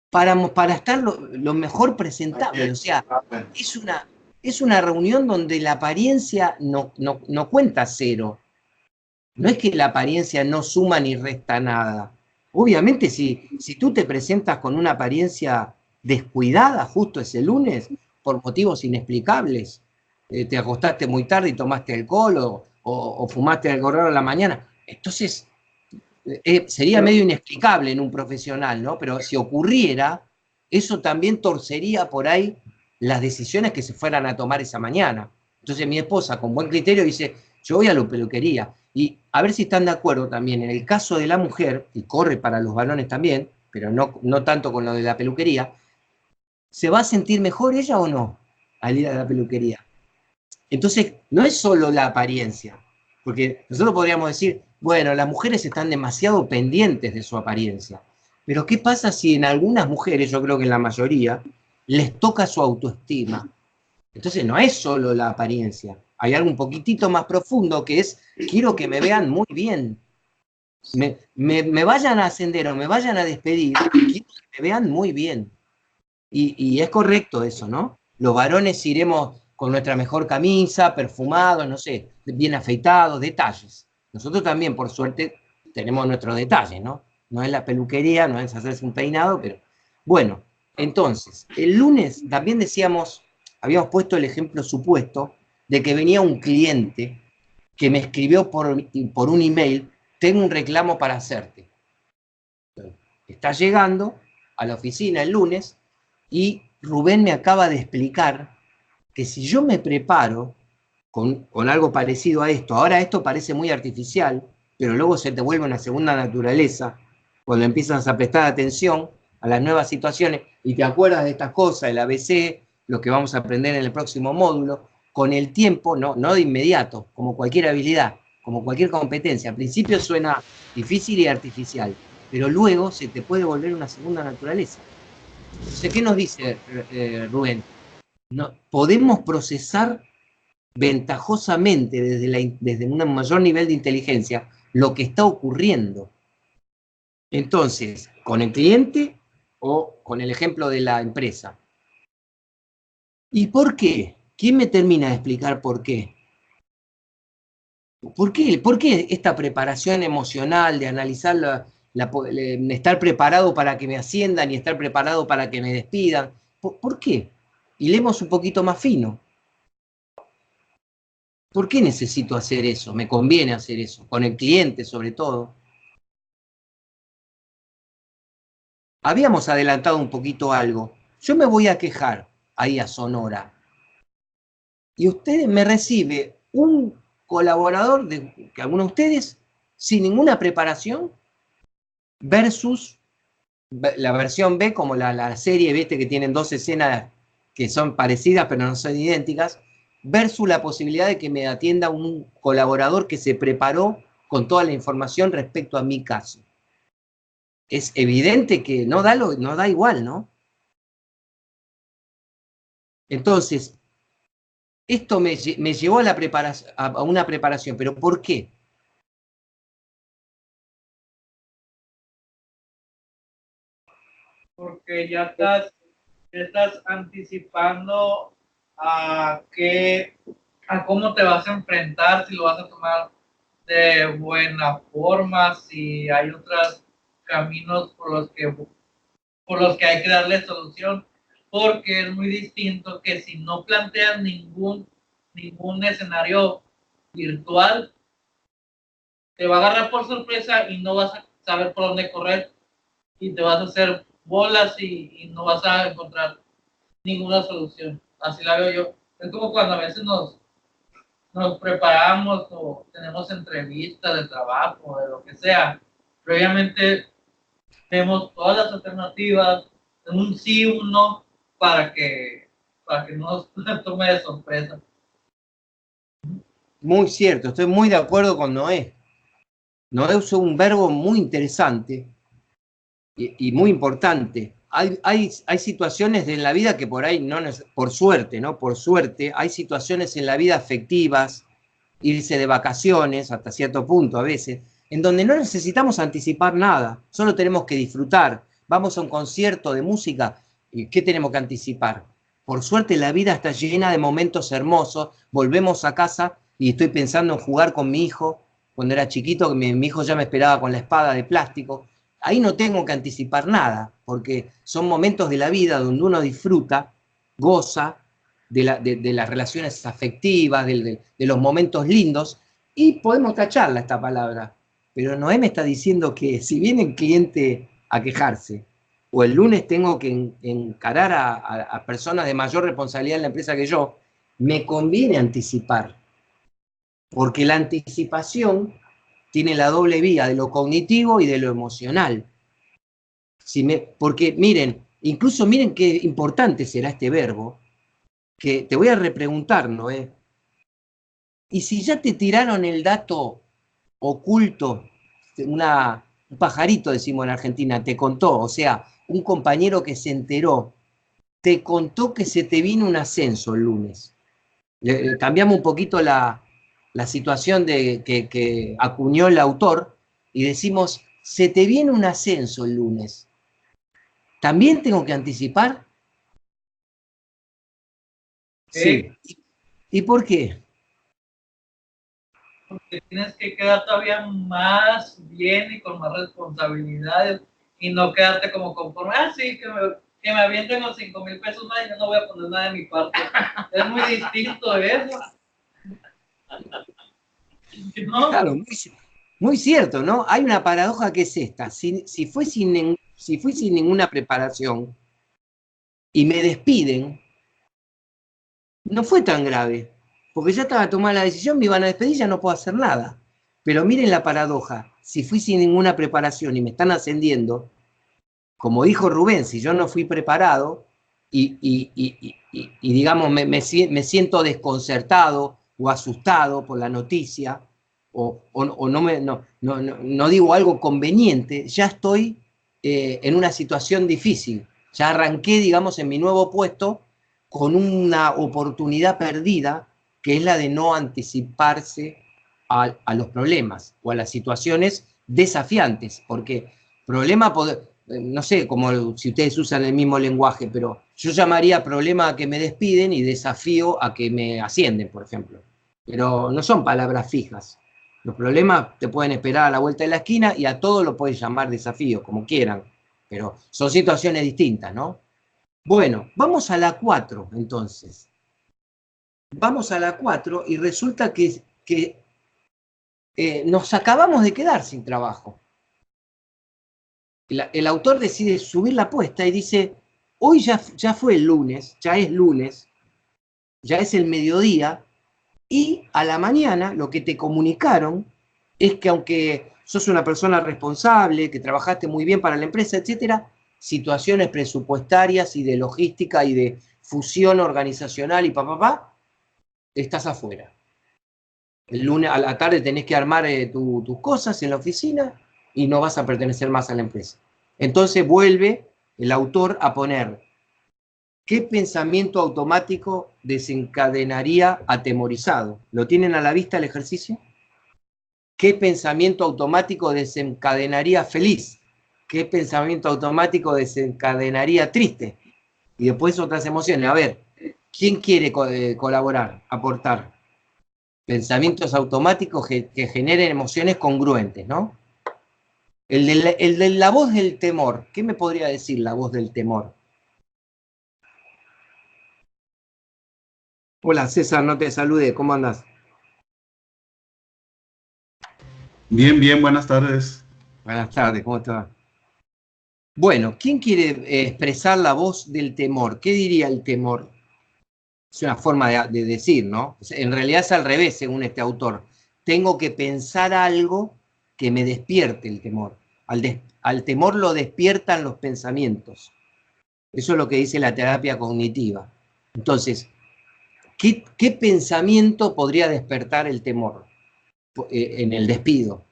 Para estar lo mejor presentable. O sea, es una reunión donde la apariencia no cuenta cero. No es que la apariencia no suma ni resta nada. Obviamente, si tú te presentas con una apariencia descuidada justo ese lunes, por motivos inexplicables, te acostaste muy tarde y tomaste alcohol o fumaste algo raro en la mañana, entonces sería medio inexplicable en un profesional, ¿no? Pero si ocurriera, eso también torcería por ahí las decisiones que se fueran a tomar esa mañana. Entonces mi esposa, con buen criterio, dice, yo voy a la peluquería. Y a ver si están de acuerdo también, en el caso de la mujer, y corre para los varones también, pero no tanto con lo de la peluquería, ¿se va a sentir mejor ella o no al ir a la peluquería? Entonces, no es solo la apariencia, porque nosotros podríamos decir, bueno, las mujeres están demasiado pendientes de su apariencia, pero ¿qué pasa si en algunas mujeres, yo creo que en la mayoría, les toca su autoestima? Entonces no es solo la apariencia, hay algo un poquitito más profundo que es, quiero que me vean muy bien, me vayan a ascender o me vayan a despedir, quiero que me vean muy bien. Y es correcto eso, ¿no? Los varones iremos con nuestra mejor camisa, perfumados, no sé, bien afeitados, detalles. Nosotros también, por suerte, tenemos nuestros detalles, ¿no? No es la peluquería, no es hacerse un peinado, pero bueno. Entonces, el lunes también decíamos, habíamos puesto el ejemplo supuesto de que venía un cliente que me escribió por un email, tengo un reclamo para hacerte. Está llegando a la oficina el lunes y Rubén me acaba de explicar que si yo me preparo con algo parecido a esto, ahora esto parece muy artificial, pero luego se te vuelve una segunda naturaleza, cuando empiezas a prestar atención a las nuevas situaciones y te acuerdas de estas cosas, el ABC, lo que vamos a aprender en el próximo módulo, con el tiempo, no de inmediato, como cualquier habilidad, como cualquier competencia. Al principio suena difícil y artificial, pero luego se te puede volver una segunda naturaleza. Entonces, ¿qué nos dice Rubén? No, podemos procesar ventajosamente desde un mayor nivel de inteligencia lo que está ocurriendo. Entonces, con el cliente o con el ejemplo de la empresa. ¿Y por qué? ¿Quién me termina de explicar por qué? ¿Por qué esta preparación emocional de analizar estar preparado para que me asciendan y estar preparado para que me despidan? ¿Por qué? Y leemos un poquito más fino. ¿Por qué necesito hacer eso? ¿Me conviene hacer eso? Con el cliente, sobre todo. Habíamos adelantado un poquito algo. Yo me voy a quejar ahí a Sonora. Y usted me recibe un colaborador que algunos de ustedes sin ninguna preparación versus la versión B, como la serie, ¿viste? Que tienen dos escenas que son parecidas pero no son idénticas, versus la posibilidad de que me atienda un colaborador que se preparó con toda la información respecto a mi caso. Es evidente que no da igual, ¿no? Entonces, esto me llevó a una preparación, pero ¿por qué? Porque ya estás anticipando a cómo te vas a enfrentar, si lo vas a tomar de buena forma, si hay otros caminos por los que hay que darle solución, porque es muy distinto que si no planteas ningún escenario virtual, te va a agarrar por sorpresa y no vas a saber por dónde correr y te vas a hacer bolas y no vas a encontrar ninguna solución. Así la veo yo. Es como cuando a veces nos preparamos o tenemos entrevistas de trabajo o de lo que sea. Previamente vemos todas las alternativas, un sí, un no, para que no nos tome de sorpresa. Muy cierto, estoy muy de acuerdo con Noé. Noé usó un verbo muy interesante y muy importante, hay situaciones en la vida que por ahí, no, por suerte, ¿no? Por suerte, hay situaciones en la vida afectivas, irse de vacaciones hasta cierto punto a veces, en donde no necesitamos anticipar nada, solo tenemos que disfrutar. Vamos a un concierto de música, ¿y qué tenemos que anticipar? Por suerte la vida está llena de momentos hermosos, volvemos a casa y estoy pensando en jugar con mi hijo, cuando era chiquito, que mi hijo ya me esperaba con la espada de plástico. Ahí no tengo que anticipar nada, porque son momentos de la vida donde uno disfruta, goza de las relaciones afectivas, de los momentos lindos, y podemos tacharla esta palabra. Pero Noé me está diciendo que si viene el cliente a quejarse, o el lunes tengo que encarar a personas de mayor responsabilidad en la empresa que yo, me conviene anticipar, porque la anticipación tiene la doble vía de lo cognitivo y de lo emocional. Porque miren, incluso miren qué importante será este verbo, que te voy a repreguntar, Noé. ¿Y si ya te tiraron el dato oculto, un pajarito decimos en Argentina, te contó, o sea, un compañero que se enteró, te contó que se te vino un ascenso el lunes? Cambiamos un poquito la situación que acuñó el autor y decimos, se te viene un ascenso el lunes. ¿También tengo que anticipar? Sí. ¿Y por qué? Porque tienes que quedar todavía más bien y con más responsabilidades y no quedarte como conforme, sí, que me avienten los 5,000 pesos más y yo no voy a poner nada de mi parte. Es muy distinto eso. ¿No? Claro, muy cierto, ¿no? Hay una paradoja que es esta. Si fui sin ninguna preparación y me despiden, no fue tan grave, porque ya estaba tomada la decisión, me iban a despedir, ya no puedo hacer nada. Pero miren la paradoja, si fui sin ninguna preparación y me están ascendiendo, como dijo Rubén, si yo no fui preparado y digamos, me siento desconcertado o asustado por la noticia, o no digo algo conveniente, ya estoy en una situación difícil. Ya arranqué, digamos, en mi nuevo puesto con una oportunidad perdida, que es la de no anticiparse a los problemas o a las situaciones desafiantes, porque problema, no sé, como si ustedes usan el mismo lenguaje, pero yo llamaría problema a que me despiden y desafío a que me ascienden, por ejemplo. Pero no son palabras fijas. Los problemas te pueden esperar a la vuelta de la esquina y a todo lo puedes llamar desafío, como quieran, pero son situaciones distintas, ¿no? Bueno, vamos a la 4, entonces. Vamos a la 4 y resulta que nos acabamos de quedar sin trabajo. El autor decide subir la apuesta y dice, hoy ya fue el lunes, ya es el mediodía, y a la mañana lo que te comunicaron es que aunque sos una persona responsable, que trabajaste muy bien para la empresa, etcétera, situaciones presupuestarias y de logística y de fusión organizacional y estás afuera. El lunes a la tarde tenés que armar tus cosas en la oficina y no vas a pertenecer más a la empresa. Entonces vuelve el autor a poner, ¿qué pensamiento automático desencadenaría atemorizado? ¿Lo tienen a la vista el ejercicio? ¿Qué pensamiento automático desencadenaría feliz? ¿Qué pensamiento automático desencadenaría triste? Y después otras emociones. A ver, ¿quién quiere colaborar, aportar? Pensamientos automáticos que generen emociones congruentes, ¿no? El de la voz del temor. ¿Qué me podría decir la voz del temor? Hola, César, no te saludé. ¿Cómo andás? Bien, bien, buenas tardes. Buenas tardes, ¿cómo estás? Bueno, ¿quién quiere expresar la voz del temor? ¿Qué diría el temor? Es una forma de decir, ¿no? En realidad es al revés, según este autor. Tengo que pensar algo que me despierte el temor. Al temor lo despiertan los pensamientos. Eso es lo que dice la terapia cognitiva. Entonces, ¿qué pensamiento podría despertar el temor en el despido?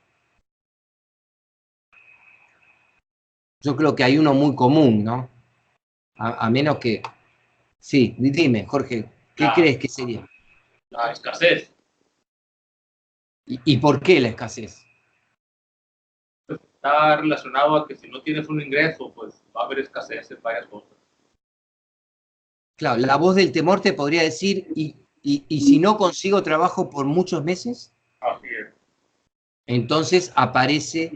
Yo creo que hay uno muy común, ¿no? A menos que... Sí, dime, Jorge, ¿qué crees que sería? La escasez. ¿Y por qué la escasez? Está relacionado a que si no tienes un ingreso, pues va a haber escasez en varias cosas. Claro, la voz del temor te podría decir, ¿y si no consigo trabajo por muchos meses? Así es. Entonces aparece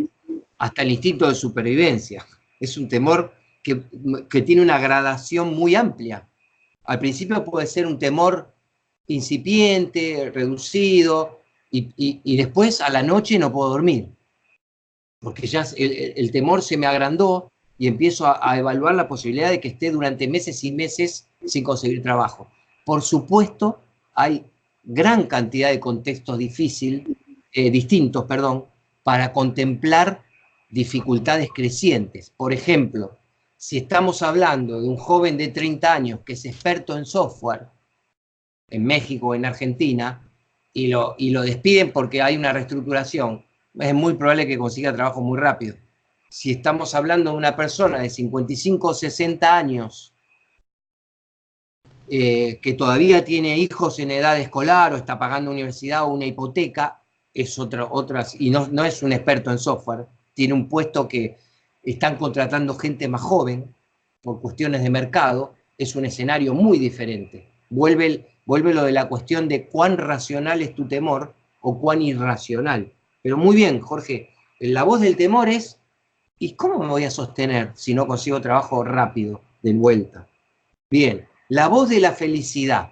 hasta el instinto de supervivencia. Es un temor que tiene una gradación muy amplia. Al principio puede ser un temor incipiente, reducido, y después a la noche no puedo dormir, porque ya el temor se me agrandó y empiezo a evaluar la posibilidad de que esté durante meses y meses sin conseguir trabajo. Por supuesto, hay gran cantidad de contextos distintos, para contemplar dificultades crecientes. Por ejemplo, si estamos hablando de un joven de 30 años que es experto en software, en México o en Argentina, y lo despiden porque hay una reestructuración, es muy probable que consiga trabajo muy rápido. Si estamos hablando de una persona de 55 o 60 años que todavía tiene hijos en edad escolar o está pagando universidad o una hipoteca, es y no es un experto en software, tiene un puesto que están contratando gente más joven por cuestiones de mercado, es un escenario muy diferente. Vuelve lo de la cuestión de cuán racional es tu temor o cuán irracional. Pero muy bien, Jorge, la voz del temor es, ¿y cómo me voy a sostener si no consigo trabajo rápido, de vuelta? Bien, la voz de la felicidad,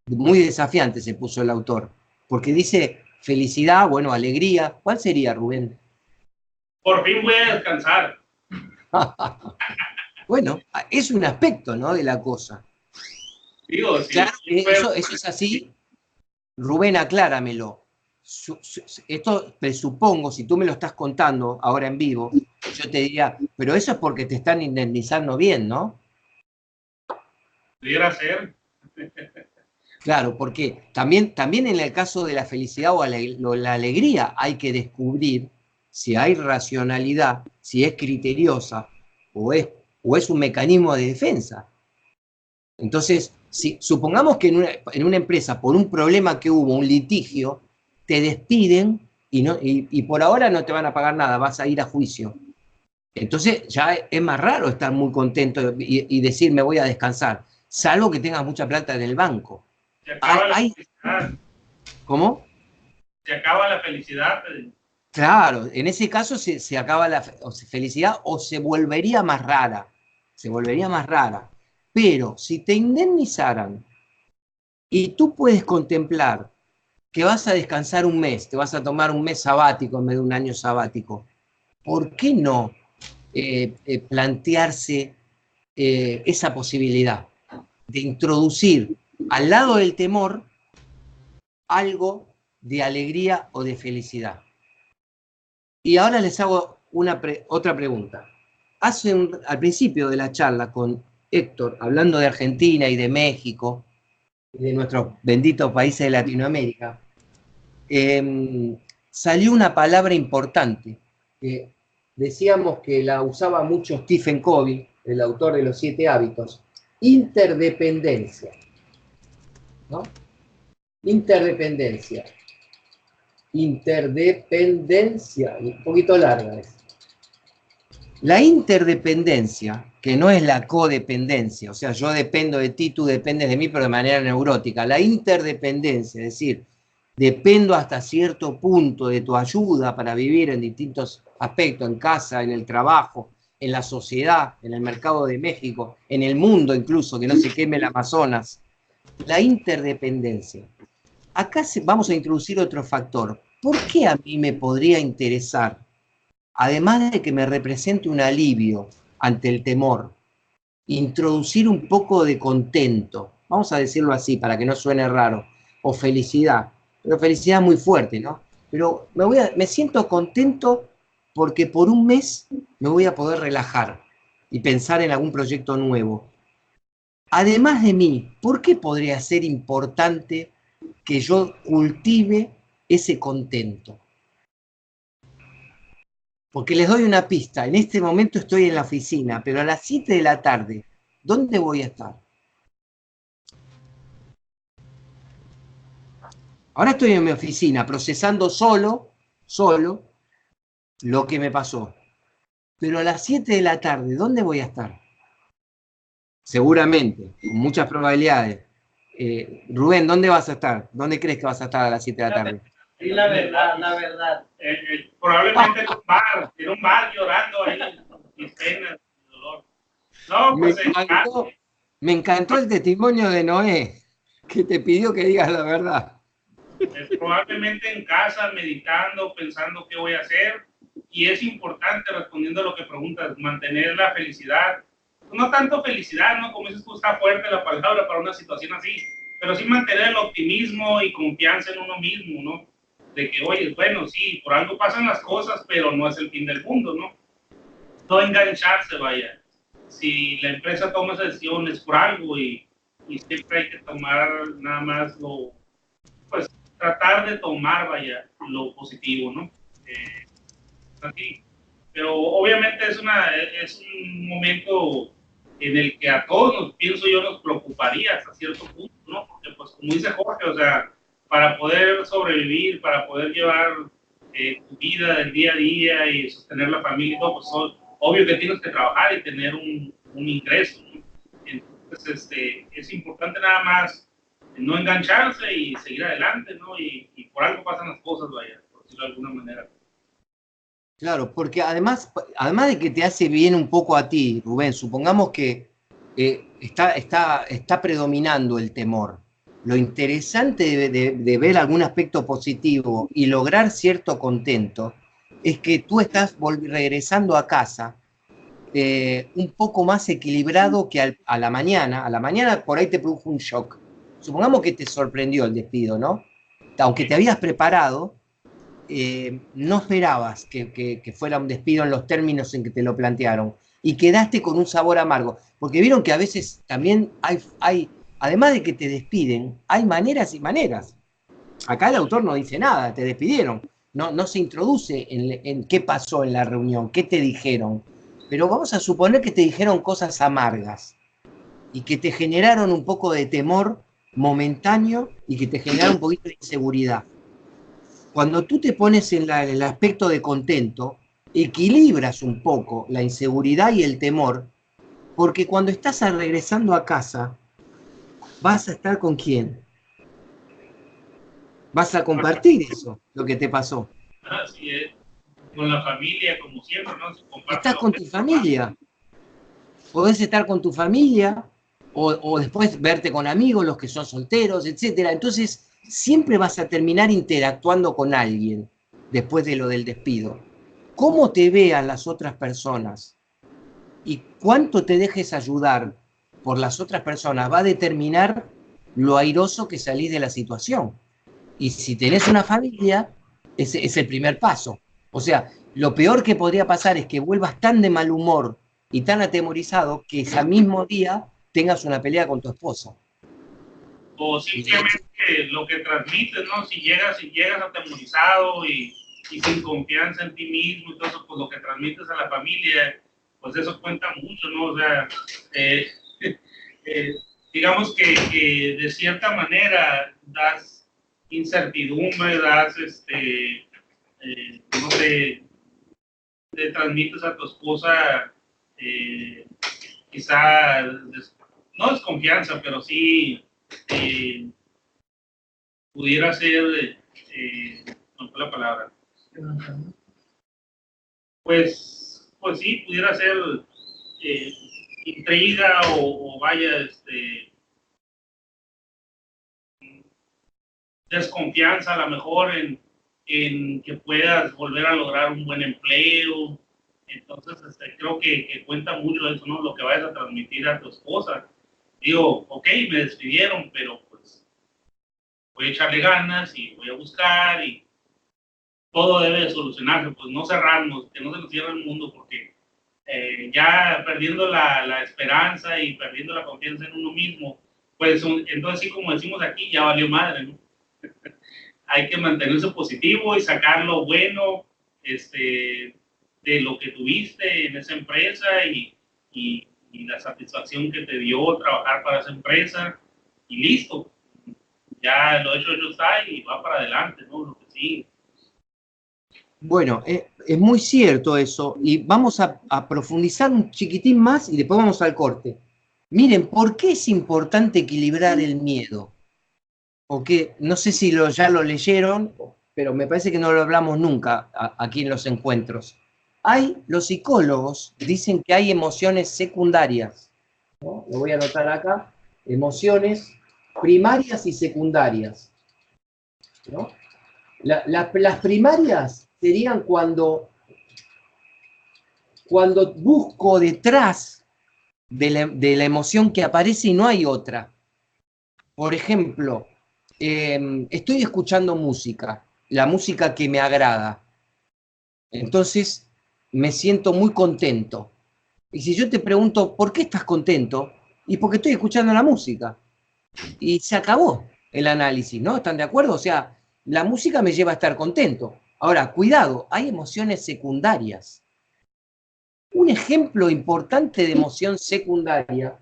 muy desafiante se puso el autor, porque dice felicidad, bueno, alegría. ¿Cuál sería, Rubén? Por fin voy a descansar. Bueno, es un aspecto, ¿no?, de la cosa. Digo, sí, Claro, sí, eso es así. Rubén, acláramelo. Esto presupongo, si tú me lo estás contando ahora en vivo, yo te diría, pero eso es porque te están indemnizando bien, ¿no? pudiera ser. Claro, porque también en el caso de la felicidad o la alegría hay que descubrir si hay racionalidad, si es criteriosa o es un mecanismo de defensa. Entonces, si supongamos que en una empresa, por un problema que hubo, un litigio, te despiden y por ahora no te van a pagar nada, vas a ir a juicio. Entonces ya es más raro estar muy contento y decir me voy a descansar, salvo que tengas mucha plata en el banco. Se acaba la felicidad. ¿Cómo? Se acaba la felicidad. Claro, en ese caso se acaba la felicidad o se volvería más rara. Se volvería más rara. Pero si te indemnizaran y tú puedes contemplar que vas a descansar un mes, te vas a tomar un mes sabático en vez de un año sabático, ¿por qué no plantearse esa posibilidad de introducir al lado del temor algo de alegría o de felicidad? Y ahora les hago otra pregunta. Al principio de la charla con Héctor, hablando de Argentina y de México, y de nuestros benditos países de Latinoamérica, salió una palabra importante, que decíamos que la usaba mucho Stephen Covey, el autor de Los 7 hábitos, interdependencia. ¿No? Interdependencia, un poquito larga es. La interdependencia, que no es la codependencia, o sea, yo dependo de ti, tú dependes de mí, pero de manera neurótica. La interdependencia, es decir, dependo hasta cierto punto de tu ayuda para vivir en distintos aspectos, en casa, en el trabajo, en la sociedad, en el mercado de México, en el mundo incluso, que no se queme el Amazonas. La interdependencia. Acá vamos a introducir otro factor. ¿Por qué a mí me podría interesar, además de que me represente un alivio ante el temor, introducir un poco de contento? Vamos a decirlo así para que no suene raro. O felicidad. Pero felicidad muy fuerte, ¿no? Pero me siento contento porque por un mes me voy a poder relajar y pensar en algún proyecto nuevo. Además de mí, ¿por qué podría ser importante que yo cultive ese contento? Porque les doy una pista. En este momento estoy en la oficina, pero a las 7 de la tarde, ¿dónde voy a estar? Ahora estoy en mi oficina procesando solo lo que me pasó. Pero a las 7 de la tarde, ¿dónde voy a estar? Seguramente, con muchas probabilidades. Rubén, ¿dónde vas a estar? ¿Dónde crees que vas a estar a las 7 de la tarde? Sí, la verdad, la verdad. Probablemente en un bar llorando ahí, mis penas, mi dolor. No, pues Me encantó el testimonio de Noé, que te pidió que digas la verdad. Probablemente en casa, meditando, pensando qué voy a hacer. Y es importante, respondiendo a lo que preguntas, mantener la felicidad. No tanto felicidad, ¿no? Como dices tú, está fuerte la palabra para una situación así, pero sí mantener el optimismo y confianza en uno mismo, ¿no? De que, oye, bueno, sí, por algo pasan las cosas, pero no es el fin del mundo, ¿no? No engancharse, vaya. Si la empresa toma esa decisión es por algo y siempre hay que tomar nada más pues tratar de tomar, vaya, lo positivo, ¿no? Así. Pero obviamente es un momento en el que a todos, pienso yo, nos preocuparía hasta cierto punto, ¿no? Porque, pues, como dice Jorge, o sea, para poder sobrevivir, para poder llevar tu vida del día a día y sostener la familia y todo, pues obvio que tienes que trabajar y tener un ingreso, ¿no? Entonces, es importante nada más no engancharse y seguir adelante, ¿no? Y por algo pasan las cosas, vaya, por decirlo de alguna manera. Claro, porque además de que te hace bien un poco a ti, Rubén, supongamos que está predominando el temor. Lo interesante de ver algún aspecto positivo y lograr cierto contento es que tú estás regresando a casa un poco más equilibrado que a la mañana. A la mañana por ahí te produjo un shock. Supongamos que te sorprendió el despido, ¿no? Aunque te habías preparado, no esperabas que fuera un despido en los términos en que te lo plantearon y quedaste con un sabor amargo, porque vieron que a veces también además de que te despiden, hay maneras y maneras. Acá el autor no dice nada, te despidieron, no se introduce en qué pasó en la reunión, qué te dijeron, pero vamos a suponer que te dijeron cosas amargas y que te generaron un poco de temor momentáneo y que te generaron un poquito de inseguridad. Cuando tú te pones en el aspecto de contento, equilibras un poco la inseguridad y el temor, porque cuando estás regresando a casa, vas a estar con quién. Vas a compartir eso, lo que te pasó. Así es, con la familia, como siempre, ¿no? Estás con tu familia. Podés estar con tu familia o después verte con amigos, los que son solteros, etc. Entonces, siempre vas a terminar interactuando con alguien después de lo del despido. Cómo te vean las otras personas y cuánto te dejes ayudar por las otras personas va a determinar lo airoso que salís de la situación. Y si tenés una familia, ese es el primer paso. O sea, lo peor que podría pasar es que vuelvas tan de mal humor y tan atemorizado que ese mismo día tengas una pelea con tu esposa. O simplemente lo que transmites, ¿no? Si llegas atemorizado y sin confianza en ti mismo y todo eso, pues lo que transmites a la familia, pues eso cuenta mucho, ¿no? O sea, digamos que de cierta manera das incertidumbre, das, no sé, le transmites a tu esposa quizá, no desconfianza, pero sí pudiera ser, no fue la palabra, pues sí, pudiera ser intriga o vaya, desconfianza a lo mejor en que puedas volver a lograr un buen empleo. Entonces, creo que cuenta mucho eso, ¿no? Lo que vayas a transmitir a tu esposa. Digo, ok, me despidieron, pero pues voy a echarle ganas y voy a buscar y todo debe de solucionarse, pues no cerrarnos, que no se nos cierre el mundo, porque ya perdiendo la esperanza y perdiendo la confianza en uno mismo, pues entonces sí, como decimos aquí, ya valió madre, ¿no? Hay que mantenerse positivo y sacar lo bueno de lo que tuviste en esa empresa y y la satisfacción que te dio trabajar para esa empresa y listo. Ya lo hecho está y va para adelante, ¿no? Lo que sigue. Bueno, es muy cierto eso, y vamos a profundizar un chiquitín más y después vamos al corte. Miren, ¿por qué es importante equilibrar el miedo? Porque no sé si ya lo leyeron, pero me parece que no lo hablamos nunca aquí en los encuentros. Los psicólogos dicen que hay emociones secundarias, ¿no? Lo voy a anotar acá, emociones primarias y secundarias, ¿no? Las primarias serían cuando busco detrás de la emoción que aparece y no hay otra. Por ejemplo, estoy escuchando música, la música que me agrada. Entonces me siento muy contento. Y si yo te pregunto, ¿por qué estás contento? Y porque estoy escuchando la música. Y se acabó el análisis, ¿no? ¿Están de acuerdo? O sea, la música me lleva a estar contento. Ahora, cuidado, hay emociones secundarias. Un ejemplo importante de emoción secundaria,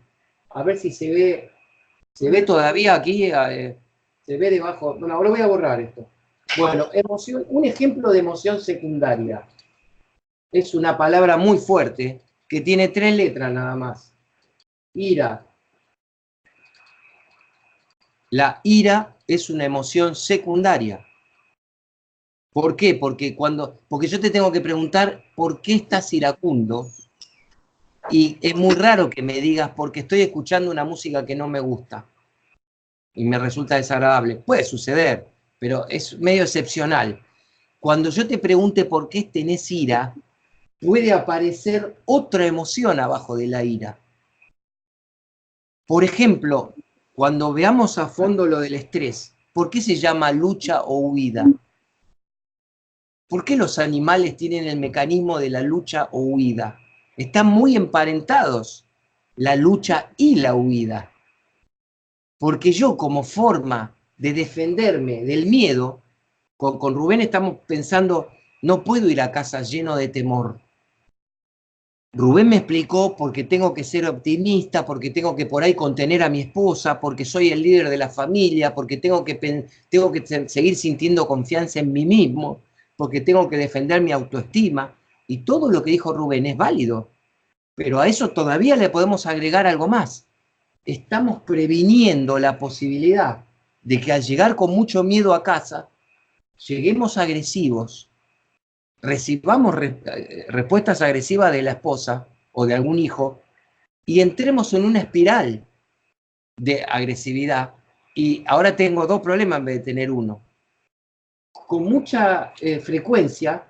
a ver si se ve todavía aquí, se ve debajo, bueno, ahora voy a borrar esto. Bueno, un ejemplo de emoción secundaria es una palabra muy fuerte que tiene 3 letras nada más. Ira. La ira es una emoción secundaria. ¿Por qué? Porque yo te tengo que preguntar por qué estás iracundo, y es muy raro que me digas porque estoy escuchando una música que no me gusta y me resulta desagradable. Puede suceder, pero es medio excepcional. Cuando yo te pregunte por qué tenés ira, puede aparecer otra emoción abajo de la ira. Por ejemplo, cuando veamos a fondo lo del estrés, ¿por qué se llama lucha o huida? ¿Por qué los animales tienen el mecanismo de la lucha o huida? Están muy emparentados, la lucha y la huida. Porque yo, como forma de defenderme del miedo, con Rubén estamos pensando, no puedo ir a casa lleno de temor. Rubén me explicó porque tengo que ser optimista, porque tengo que por ahí contener a mi esposa, porque soy el líder de la familia, porque tengo que seguir sintiendo confianza en mí mismo, porque tengo que defender mi autoestima. Y todo lo que dijo Rubén es válido, pero a eso todavía le podemos agregar algo más. Estamos previniendo la posibilidad de que al llegar con mucho miedo a casa, lleguemos agresivos, recibamos respuestas agresivas de la esposa o de algún hijo y entremos en una espiral de agresividad. Y ahora tengo 2 problemas en vez de tener uno. Con mucha frecuencia,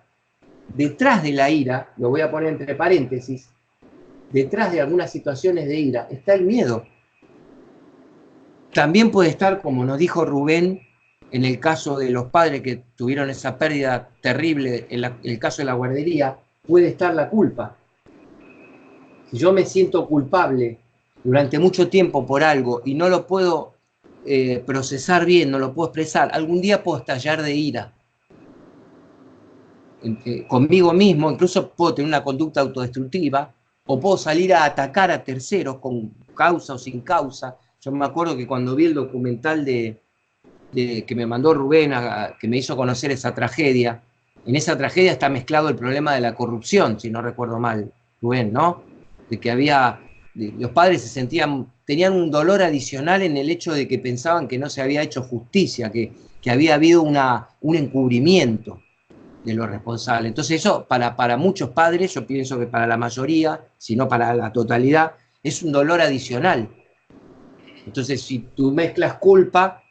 detrás de la ira, lo voy a poner entre paréntesis, detrás de algunas situaciones de ira está el miedo. También puede estar, como nos dijo Rubén, en el caso de los padres que tuvieron esa pérdida terrible, en el caso de la guardería, puede estar la culpa. Si yo me siento culpable durante mucho tiempo por algo y no lo puedo procesar bien, no lo puedo expresar, algún día puedo estallar de ira. Conmigo mismo, incluso puedo tener una conducta autodestructiva, o puedo salir a atacar a terceros con causa o sin causa. Yo me acuerdo que cuando vi el documental que me mandó Rubén, que me hizo conocer esa tragedia, en esa tragedia está mezclado el problema de la corrupción, si no recuerdo mal, Rubén, ¿no? De que los padres tenían un dolor adicional en el hecho de que pensaban que no se había hecho justicia, que había habido un encubrimiento de los responsables. Entonces eso, para muchos padres, yo pienso que para la mayoría, si no para la totalidad, es un dolor adicional. Entonces, si tú mezclas culpa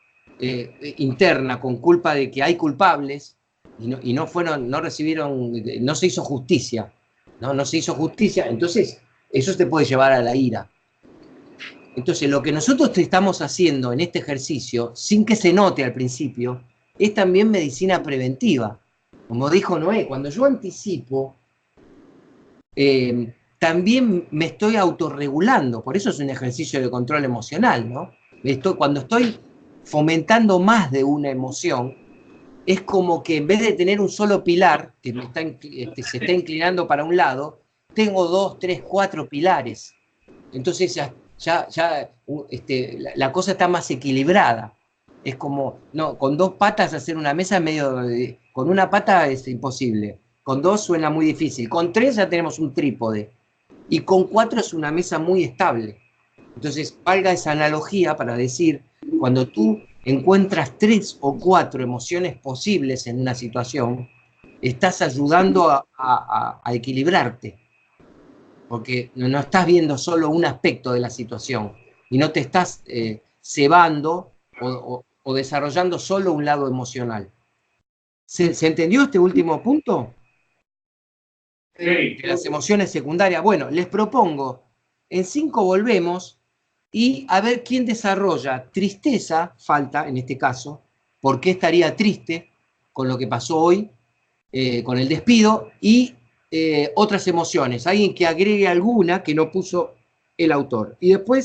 interna con culpa de que hay culpables y no recibieron, no se hizo justicia, no se hizo justicia, entonces eso te puede llevar a la ira. Entonces, lo que nosotros te estamos haciendo en este ejercicio, sin que se note al principio, es también medicina preventiva. Como dijo Noé, cuando yo anticipo, también me estoy autorregulando. Por eso es un ejercicio de control emocional, ¿no? Cuando estoy fomentando más de una emoción, es como que en vez de tener un solo pilar, que se está inclinando para un lado, tengo 2, 3, 4 pilares. Entonces la cosa está más equilibrada. Es como, no, con dos patas hacer una mesa con una pata es imposible, con dos suena muy difícil, con tres ya tenemos un trípode, y con cuatro es una mesa muy estable. Entonces, valga esa analogía para decir, cuando tú encuentras 3 o 4 emociones posibles en una situación, estás ayudando a equilibrarte, porque no estás viendo solo un aspecto de la situación y no te estás cebando o desarrollando solo un lado emocional. ¿Se entendió este último punto? Sí. De las emociones secundarias. Bueno, les propongo, en 5 volvemos y a ver quién desarrolla tristeza, falta en este caso, por qué estaría triste con lo que pasó hoy, con el despido, y otras emociones. Alguien que agregue alguna que no puso el autor. Y después